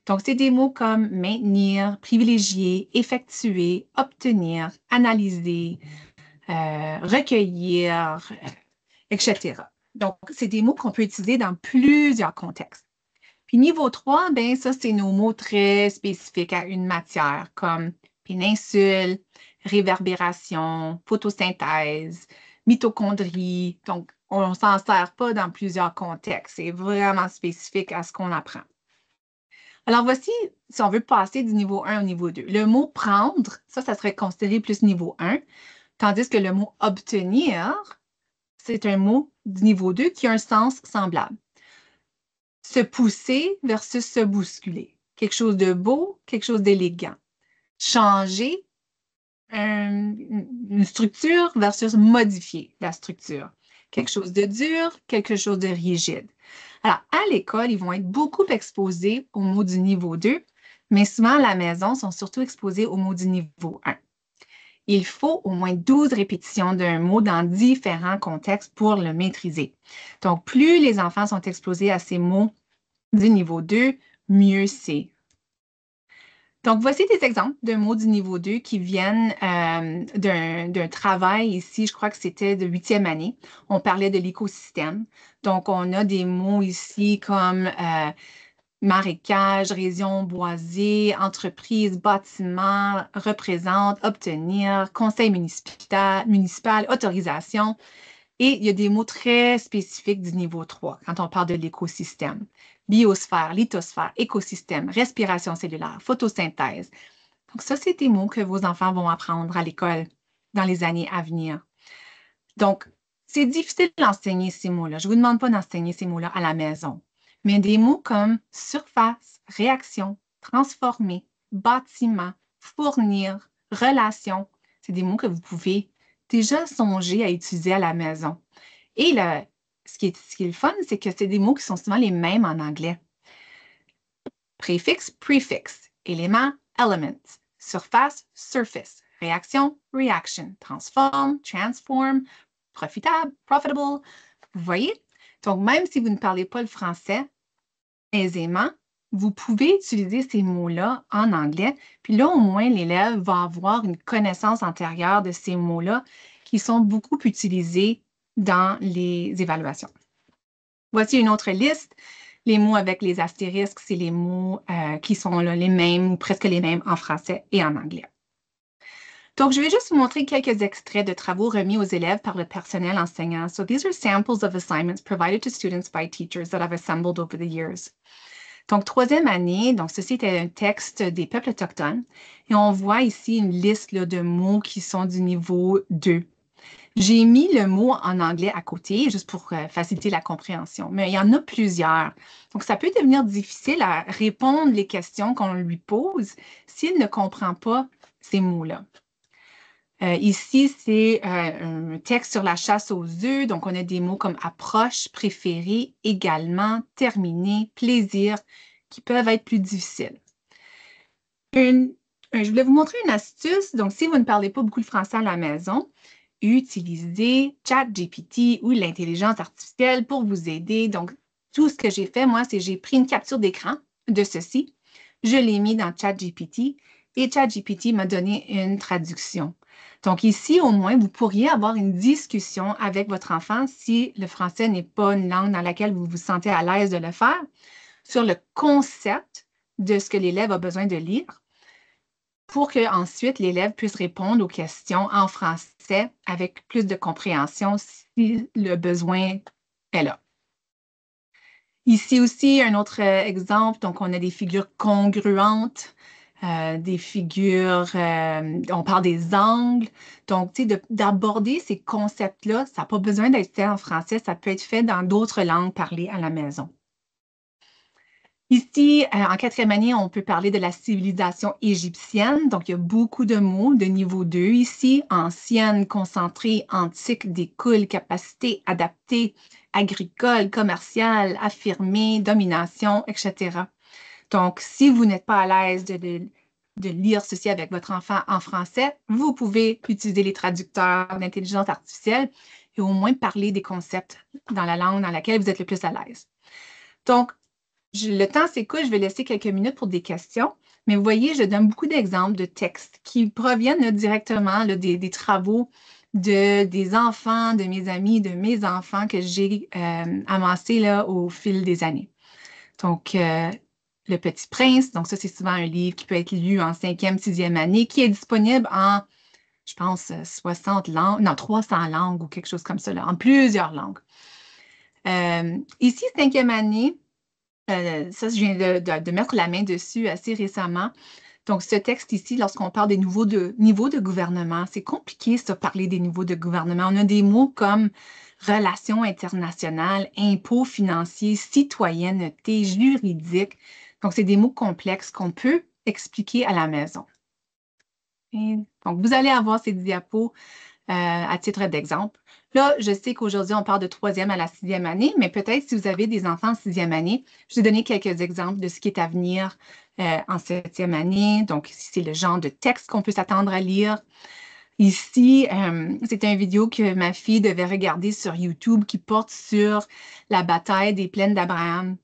Donc, c'est des mots comme maintenir, privilégier, effectuer, obtenir, analyser, recueillir, etc. Donc, c'est des mots qu'on peut utiliser dans plusieurs contextes. Puis niveau 3, ben ça, c'est nos mots très spécifiques à une matière comme péninsule, réverbération, photosynthèse, mitochondrie. Donc, on ne s'en sert pas dans plusieurs contextes. C'est vraiment spécifique à ce qu'on apprend. Alors, voici, si on veut passer du niveau 1 au niveau 2. Le mot prendre, ça serait considéré plus niveau 1, tandis que le mot obtenir, c'est un mot du niveau 2 qui a un sens semblable. Se pousser versus se bousculer. Quelque chose de beau, quelque chose d'élégant. Changer une structure versus modifier la structure. Quelque chose de dur, quelque chose de rigide. Alors, à l'école, ils vont être beaucoup exposés aux mots du niveau 2, mais souvent à la maison, ils sont surtout exposés aux mots du niveau 1. Il faut au moins 12 répétitions d'un mot dans différents contextes pour le maîtriser. Donc, plus les enfants sont exposés à ces mots du niveau 2, mieux c'est. Donc, voici des exemples de mots du niveau 2 qui viennent d'un travail ici, je crois que c'était de 8e année. On parlait de l'écosystème. Donc, on a des mots ici comme marécage, région boisée, entreprise, bâtiment, représente, obtenir, conseil municipal, autorisation. Et il y a des mots très spécifiques du niveau 3 quand on parle de l'écosystème. Biosphère, lithosphère, écosystème, respiration cellulaire, photosynthèse. Donc ça, c'est des mots que vos enfants vont apprendre à l'école dans les années à venir. Donc, c'est difficile d'enseigner ces mots-là. Je ne vous demande pas d'enseigner ces mots-là à la maison. Mais des mots comme surface, réaction, transformer, bâtiment, fournir, relation, c'est des mots que vous pouvez déjà songer à utiliser à la maison. Et ce qui est le fun, c'est que c'est des mots qui sont souvent les mêmes en anglais. Préfixe, prefix. Élément, element. Surface, surface. Réaction, reaction. Transform, transform. Profitable, profitable. Vous voyez? Donc, même si vous ne parlez pas le français aisément, vous pouvez utiliser ces mots-là en anglais. Puis là, au moins, l'élève va avoir une connaissance antérieure de ces mots-là qui sont beaucoup utilisés dans les évaluations. Voici une autre liste. Les mots avec les astérisques, c'est les mots qui sont là, les mêmes ou presque les mêmes en français et en anglais. Donc, je vais juste vous montrer quelques extraits de travaux remis aux élèves par le personnel enseignant. So, these are samples of assignments provided to students by teachers that I've assembled over the years. Donc, troisième année, donc ceci était un texte des peuples autochtones. Et on voit ici une liste là, de mots qui sont du niveau 2. J'ai mis le mot en anglais à côté, juste pour faciliter la compréhension, mais il y en a plusieurs. Donc, ça peut devenir difficile à répondre les questions qu'on lui pose s'il ne comprend pas ces mots-là. Ici, c'est un texte sur la chasse aux œufs. Donc, on a des mots comme approche, préféré, également, terminé, plaisir, qui peuvent être plus difficiles. Je voulais vous montrer une astuce. Donc, si vous ne parlez pas beaucoup le français à la maison, utilisez ChatGPT ou l'intelligence artificielle pour vous aider. Donc, tout ce que j'ai fait, moi, c'est j'ai pris une capture d'écran de ceci, je l'ai mis dans ChatGPT et ChatGPT m'a donné une traduction. Donc, ici, au moins, vous pourriez avoir une discussion avec votre enfant si le français n'est pas une langue dans laquelle vous vous sentez à l'aise de le faire, sur le concept de ce que l'élève a besoin de lire pour qu'ensuite l'élève puisse répondre aux questions en français avec plus de compréhension si le besoin est là. Ici aussi, un autre exemple, donc on a des figures congruentes, des figures, on parle des angles. Donc, tu sais, d'aborder ces concepts-là, ça n'a pas besoin d'être fait en français, ça peut être fait dans d'autres langues parlées à la maison. Ici, en quatrième année, on peut parler de la civilisation égyptienne. Donc, il y a beaucoup de mots de niveau 2 ici. Ancienne, concentrée, antique, découle, capacité, adaptée, agricole, commerciale, affirmée, domination, etc. Donc, si vous n'êtes pas à l'aise de lire ceci avec votre enfant en français, vous pouvez utiliser les traducteurs d'intelligence artificielle et au moins parler des concepts dans la langue dans laquelle vous êtes le plus à l'aise. Donc, le temps s'écoule, je vais laisser quelques minutes pour des questions, mais vous voyez, je donne beaucoup d'exemples de textes qui proviennent là, directement là, des travaux des enfants, de mes amis, de mes enfants que j'ai amassés là, au fil des années. Donc, Le Petit Prince, donc ça, c'est souvent un livre qui peut être lu en 5e, 6e année, qui est disponible en, je pense, 60 langues, non, 300 langues ou quelque chose comme ça, là, en plusieurs langues. Ici, 5e année, ça, je viens de mettre la main dessus assez récemment. Donc, ce texte ici, lorsqu'on parle des niveaux de gouvernement, c'est compliqué, ça, parler des niveaux de gouvernement. On a des mots comme relations internationales, impôts financiers, citoyenneté, juridique. Donc, c'est des mots complexes qu'on peut expliquer à la maison. Et donc, vous allez avoir ces diapos à titre d'exemple. Là, je sais qu'aujourd'hui, on parle de 3e à la 6e année, mais peut-être si vous avez des enfants en 6e année, je vais donner quelques exemples de ce qui est à venir en 7e année. Donc, ici, c'est le genre de texte qu'on peut s'attendre à lire. Ici, c'est une vidéo que ma fille devait regarder sur YouTube qui porte sur la bataille des plaines d'Abraham.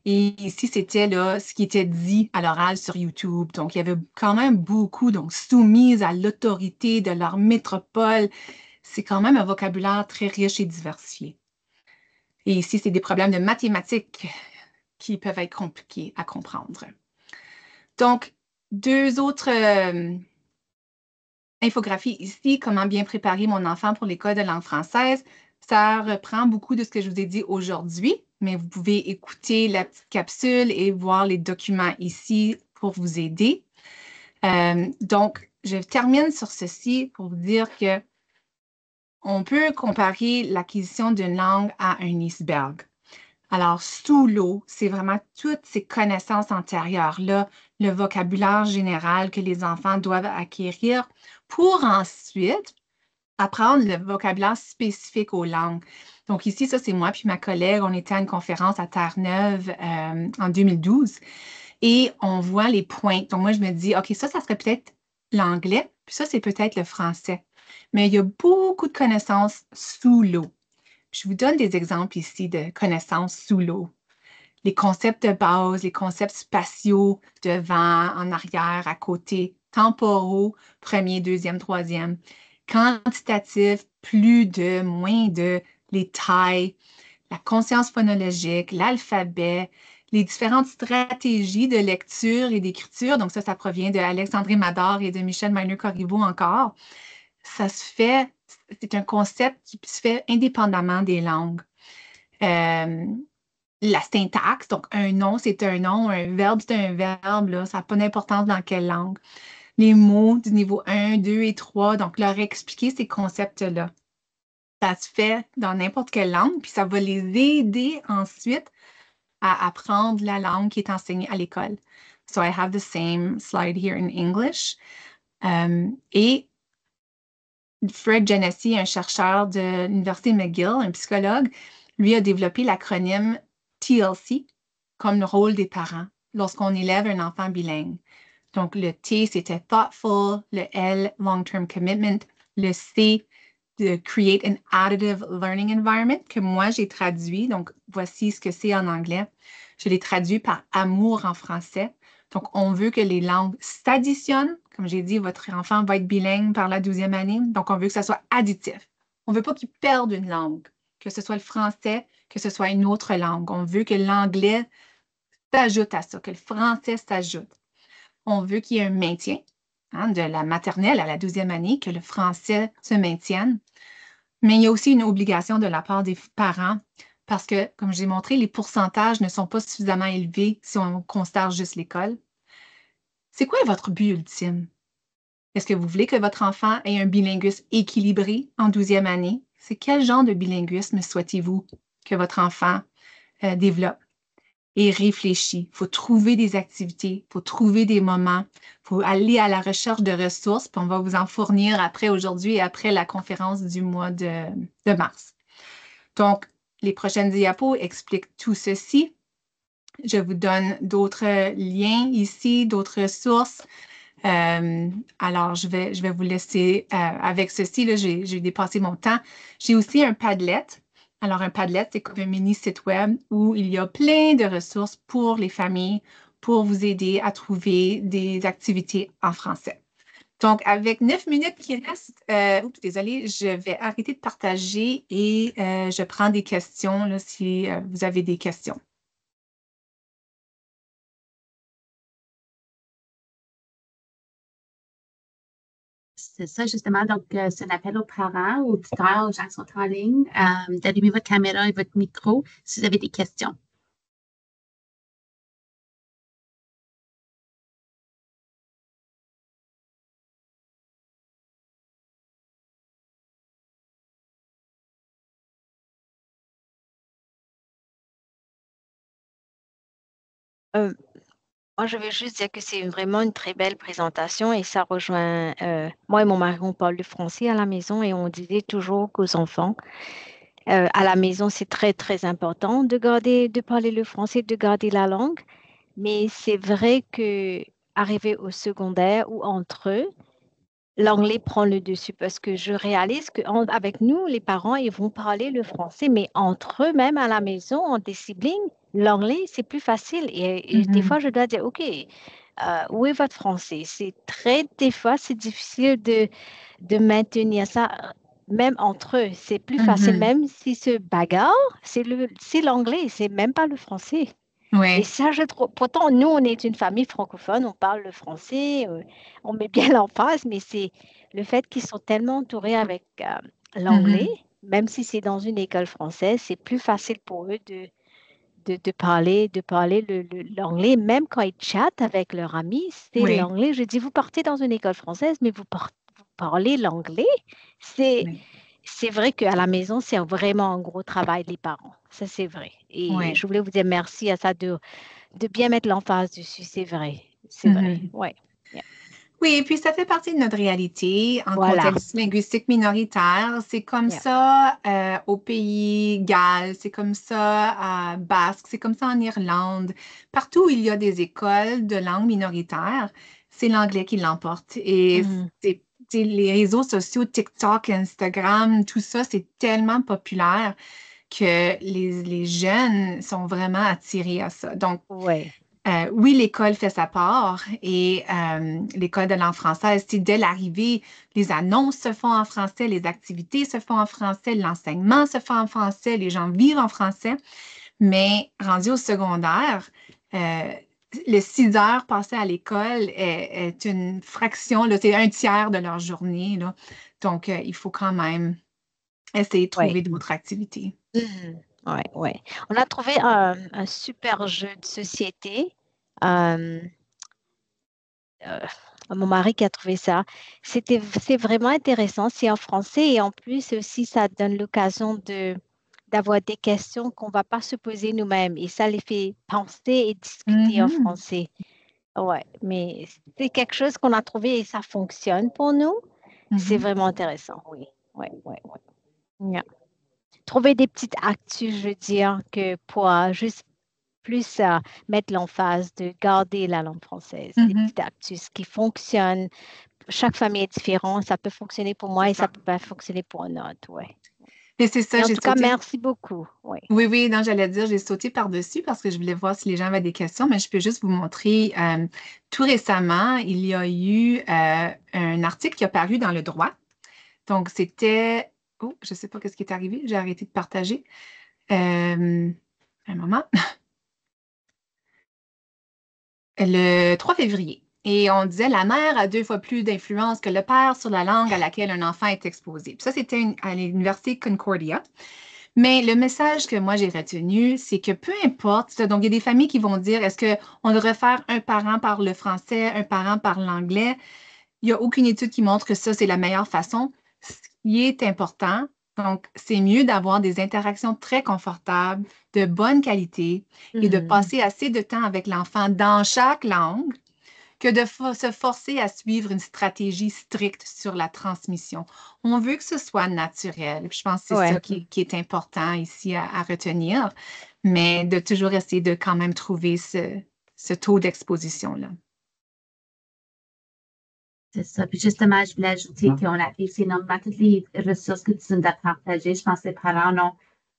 Et ici, c'était là ce qui était dit à l'oral sur YouTube. Donc, il y avait quand même beaucoup, donc soumises à l'autorité de leur métropole. C'est quand même un vocabulaire très riche et diversifié. Et ici, c'est des problèmes de mathématiques qui peuvent être compliqués à comprendre. Donc, deux autres infographies ici, comment bien préparer mon enfant pour l'école de langue française. Ça reprend beaucoup de ce que je vous ai dit aujourd'hui, mais vous pouvez écouter la petite capsule et voir les documents ici pour vous aider. Donc, je termine sur ceci pour vous dire que on peut comparer l'acquisition d'une langue à un iceberg. Alors, sous l'eau, c'est vraiment toutes ces connaissances antérieures-là, le vocabulaire général que les enfants doivent acquérir pour ensuite apprendre le vocabulaire spécifique aux langues. Donc ici, ça, c'est moi puis ma collègue. On était à une conférence à Terre-Neuve en 2012 et on voit les points. Donc moi, je me dis, OK, ça serait peut-être l'anglais, puis ça, c'est peut-être le français. Mais il y a beaucoup de connaissances sous l'eau. Je vous donne des exemples ici de connaissances sous l'eau. Les concepts de base, les concepts spatiaux, devant, en arrière, à côté, temporaux, premier, deuxième, troisième, quantitatif, plus de, moins de, les tailles, la conscience phonologique, l'alphabet, les différentes stratégies de lecture et d'écriture. Donc ça provient de Alexandre Mador et de Michel Meiner-Corriveau encore. Ça se fait, c'est un concept qui se fait indépendamment des langues. La syntaxe, donc un nom, c'est un nom, un verbe, c'est un verbe, là, ça n'a pas d'importance dans quelle langue. Les mots du niveau 1, 2 et 3, donc leur expliquer ces concepts-là. Ça se fait dans n'importe quelle langue, puis ça va les aider ensuite à apprendre la langue qui est enseignée à l'école. So I have the same slide here in English. Et Fred Genesi, un chercheur de l'Université McGill, un psychologue, lui a développé l'acronyme TLC comme le rôle des parents lorsqu'on élève un enfant bilingue. Donc, le T, c'était thoughtful, le L, long-term commitment, le C, de create an additive learning environment, que moi, j'ai traduit. Donc, voici ce que c'est en anglais. Je l'ai traduit par amour en français. Donc, on veut que les langues s'additionnent. Comme j'ai dit, votre enfant va être bilingue par la 12e année. Donc, on veut que ça soit additif. On ne veut pas qu'il perde une langue, que ce soit le français, que ce soit une autre langue. On veut que l'anglais s'ajoute à ça, que le français s'ajoute. On veut qu'il y ait un maintien, de la maternelle à la 12e année, que le français se maintienne. Mais il y a aussi une obligation de la part des parents parce que, comme j'ai montré, les pourcentages ne sont pas suffisamment élevés si on considère juste l'école. C'est quoi votre but ultime? Est-ce que vous voulez que votre enfant ait un bilinguisme équilibré en 12e année? C'est quel genre de bilinguisme souhaitez-vous que votre enfant développe? Et réfléchis. Il faut trouver des activités, il faut trouver des moments, il faut aller à la recherche de ressources, puis on va vous en fournir après aujourd'hui et après la conférence du mois de mars. Donc, les prochaines diapos expliquent tout ceci. Je vous donne d'autres liens ici, d'autres ressources. Alors, je vais vous laisser avec ceci. Là, j'ai dépassé mon temps. J'ai aussi un Padlet. Alors, un Padlet, c'est comme un mini site web où il y a plein de ressources pour les familles pour vous aider à trouver des activités en français. Donc, avec 9 minutes qui restent, désolée, je vais arrêter de partager et je prends des questions là, si vous avez des questions. C'est ça, justement. Donc, c'est un appel aux parents, aux tuteurs, aux gens qui sont en ligne, d'allumer votre caméra et votre micro si vous avez des questions. Euh, Moi, je veux juste dire que c'est vraiment une très belle présentation et ça rejoint. Moi et mon mari, on parle le français à la maison et on disait toujours qu'aux enfants, à la maison, c'est très, très important de parler le français, de garder la langue. Mais c'est vrai que arrivé au secondaire ou entre eux, l'anglais prend le dessus parce que je réalise qu'avec nous, les parents, ils vont parler le français, mais entre eux, même à la maison, entre des siblings, l'anglais, c'est plus facile. Et des fois, je dois dire, OK, où est votre français? Des fois, c'est difficile de maintenir ça, même entre eux. C'est plus facile, même si se bagarre, c'est l'anglais, c'est même pas le français. Et Oui. ça, je trouve, pourtant, nous, on est une famille francophone, on parle le français, on met bien l'emphase, mais c'est le fait qu'ils sont tellement entourés avec l'anglais, même si c'est dans une école française, c'est plus facile pour eux de parler l'anglais, même quand ils chattent avec leurs amis, c'est Oui. l'anglais. Je dis, vous partez dans une école française, mais vous parlez l'anglais. C'est, Oui. c'est vrai qu'à la maison, c'est vraiment un gros travail des parents. Ça, c'est vrai. Et Oui. je voulais vous dire merci à ça de bien mettre l'emphase dessus. C'est vrai. C'est vrai. Mhm. Ouais. Yeah. Oui, puis ça fait partie de notre réalité en Voilà. contexte linguistique minoritaire. C'est comme Yeah. ça au pays Galles, c'est comme ça à Basque, c'est comme ça en Irlande. Partout où il y a des écoles de langue minoritaire, c'est l'anglais qui l'emporte. Et Mhm. les réseaux sociaux, TikTok, Instagram, tout ça, c'est tellement populaire que les jeunes sont vraiment attirés à ça. Donc, Ouais. oui, l'école fait sa part et l'école de langue française, dès l'arrivée, les annonces se font en français, les activités se font en français, l'enseignement se fait en français, les gens vivent en français. Mais rendu au secondaire, euh, les 6 heures passées à l'école est une fraction, là, c'est un tiers de leur journée, là. Donc, il faut quand même essayer de Ouais. trouver d'autres activités. Mhm. Ouais, ouais. On a trouvé un super jeu de société. Euh, euh, Mon mari qui a trouvé ça. C'est vraiment intéressant. C'est en français et en plus aussi, ça donne l'occasion d'avoir des questions qu'on ne va pas se poser nous-mêmes et ça les fait penser et discuter en Mhm, français. Ouais, mais c'est quelque chose qu'on a trouvé et ça fonctionne pour nous. C'est mhm. vraiment intéressant, oui. Ouais, ouais, ouais. Yeah. Trouver des petites actus, je veux dire, que pour juste plus mettre l'emphase de garder la langue française, des Mhm. petites actus qui fonctionnent. Chaque famille est différente. Ça peut fonctionner pour moi et ça peut pas fonctionner pour un autre. Ouais. Et c'est ça, Mais en j'ai tout cas, sauté. merci beaucoup. Oui. Oui, oui, non, j'allais dire, j'ai sauté par-dessus parce que je voulais voir si les gens avaient des questions, mais je peux juste vous montrer. Tout récemment, il y a eu un article qui a paru dans Le Droit. Donc, c'était. Oh, je ne sais pas ce qui est arrivé, j'ai arrêté de partager. Un moment. Le 3 février. Et on disait la mère a 2 fois plus d'influence que le père sur la langue à laquelle un enfant est exposé. Puis ça, c'était à l'Université Concordia. Mais le message que moi j'ai retenu, c'est que peu importe, donc il y a des familles qui vont dire, est-ce qu'on devrait faire un parent par le français, un parent par l'anglais? Il n'y a aucune étude qui montre que ça, c'est la meilleure façon. Ce qui est important, donc, c'est mieux d'avoir des interactions très confortables, de bonne qualité et de Mhm. passer assez de temps avec l'enfant dans chaque langue que de se forcer à suivre une stratégie stricte sur la transmission. On veut que ce soit naturel. Puis je pense que c'est ça Ouais. qui est important ici à retenir, mais de toujours essayer de quand même trouver ce taux d'exposition-là. C'est ça. Puis justement, je voulais ajouter qu'on apprécie énormément toutes les ressources que tu nous as partagées. Je pense que les parents en ont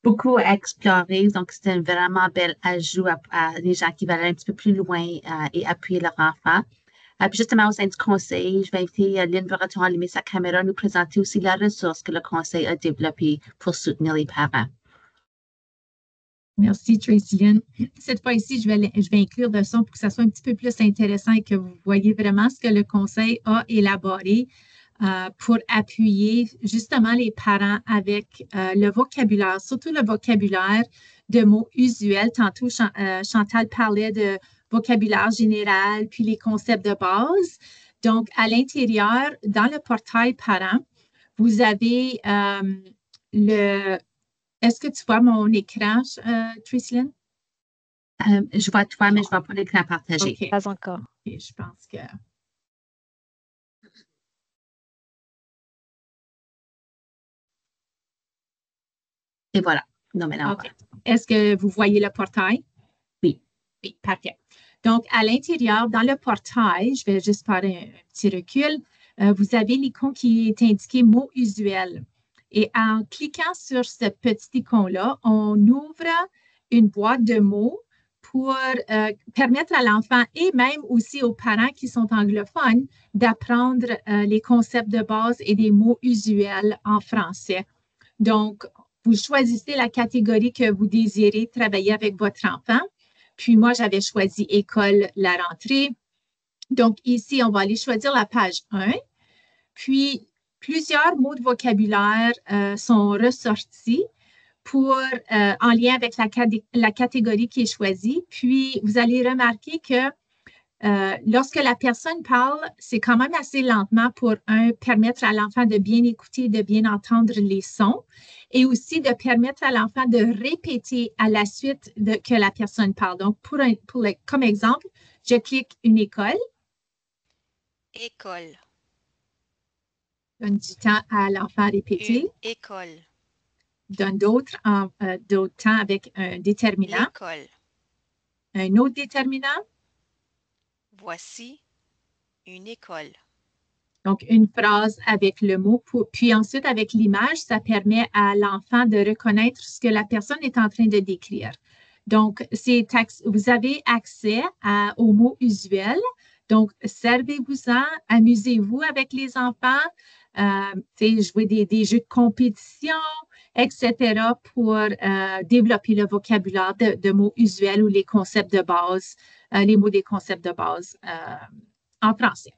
beaucoup à explorer. Donc, c'est un vraiment bel ajout à des gens qui veulent aller un petit peu plus loin et appuyer leur enfant. Puis justement, au sein du conseil, je vais inviter Lynn Verraton à allumer sa caméra, nous présenter aussi la ressource que le conseil a développée pour soutenir les parents. Merci, Tracy Lynn. Cette fois-ci, je vais inclure le son pour que ça soit un petit peu plus intéressant et que vous voyez vraiment ce que le conseil a élaboré pour appuyer justement les parents avec le vocabulaire, surtout le vocabulaire de mots usuels. Tantôt, Chantal parlait de vocabulaire général, puis les concepts de base. Donc, à l'intérieur, dans le portail parent, vous avez le... Est-ce que tu vois mon écran, Tricelyn? Je vois toi, mais je ne vois pas l'écran partagé. OK. Pas encore. Et je pense que... Et voilà. Non, mais non. OK. Est-ce que vous voyez le portail? Oui. Oui, parfait. Donc, à l'intérieur, dans le portail, je vais juste faire un petit recul, vous avez l'icône qui est indiqué mots usuels. Et en cliquant sur ce petit icône-là, on ouvre une boîte de mots pour permettre à l'enfant et même aussi aux parents qui sont anglophones d'apprendre les concepts de base et des mots usuels en français. Donc, vous choisissez la catégorie que vous désirez travailler avec votre enfant. Puis moi, j'avais choisi école, la rentrée. Donc ici, on va aller choisir la page 1. Puis, plusieurs mots de vocabulaire sont ressortis en lien avec la catégorie qui est choisie. Puis, vous allez remarquer que lorsque la personne parle, c'est quand même assez lentement pour permettre à l'enfant de bien écouter, de bien entendre les sons et aussi de permettre à l'enfant de répéter à la suite que la personne parle. Donc, comme exemple, je clique une école. école, Donne du temps à l'enfant à répéter. une école, Donne d'autres temps avec un déterminant. l'école, Un autre déterminant. voici une école, Donc, une phrase avec le mot, puis ensuite avec l'image, ça permet à l'enfant de reconnaître ce que la personne est en train de décrire. Donc, vous avez accès aux mots usuels. Donc, servez-vous-en, amusez-vous avec les enfants, jouez des jeux de compétition, etc. pour développer le vocabulaire de mots usuels ou les concepts de base, les mots des concepts de base en français.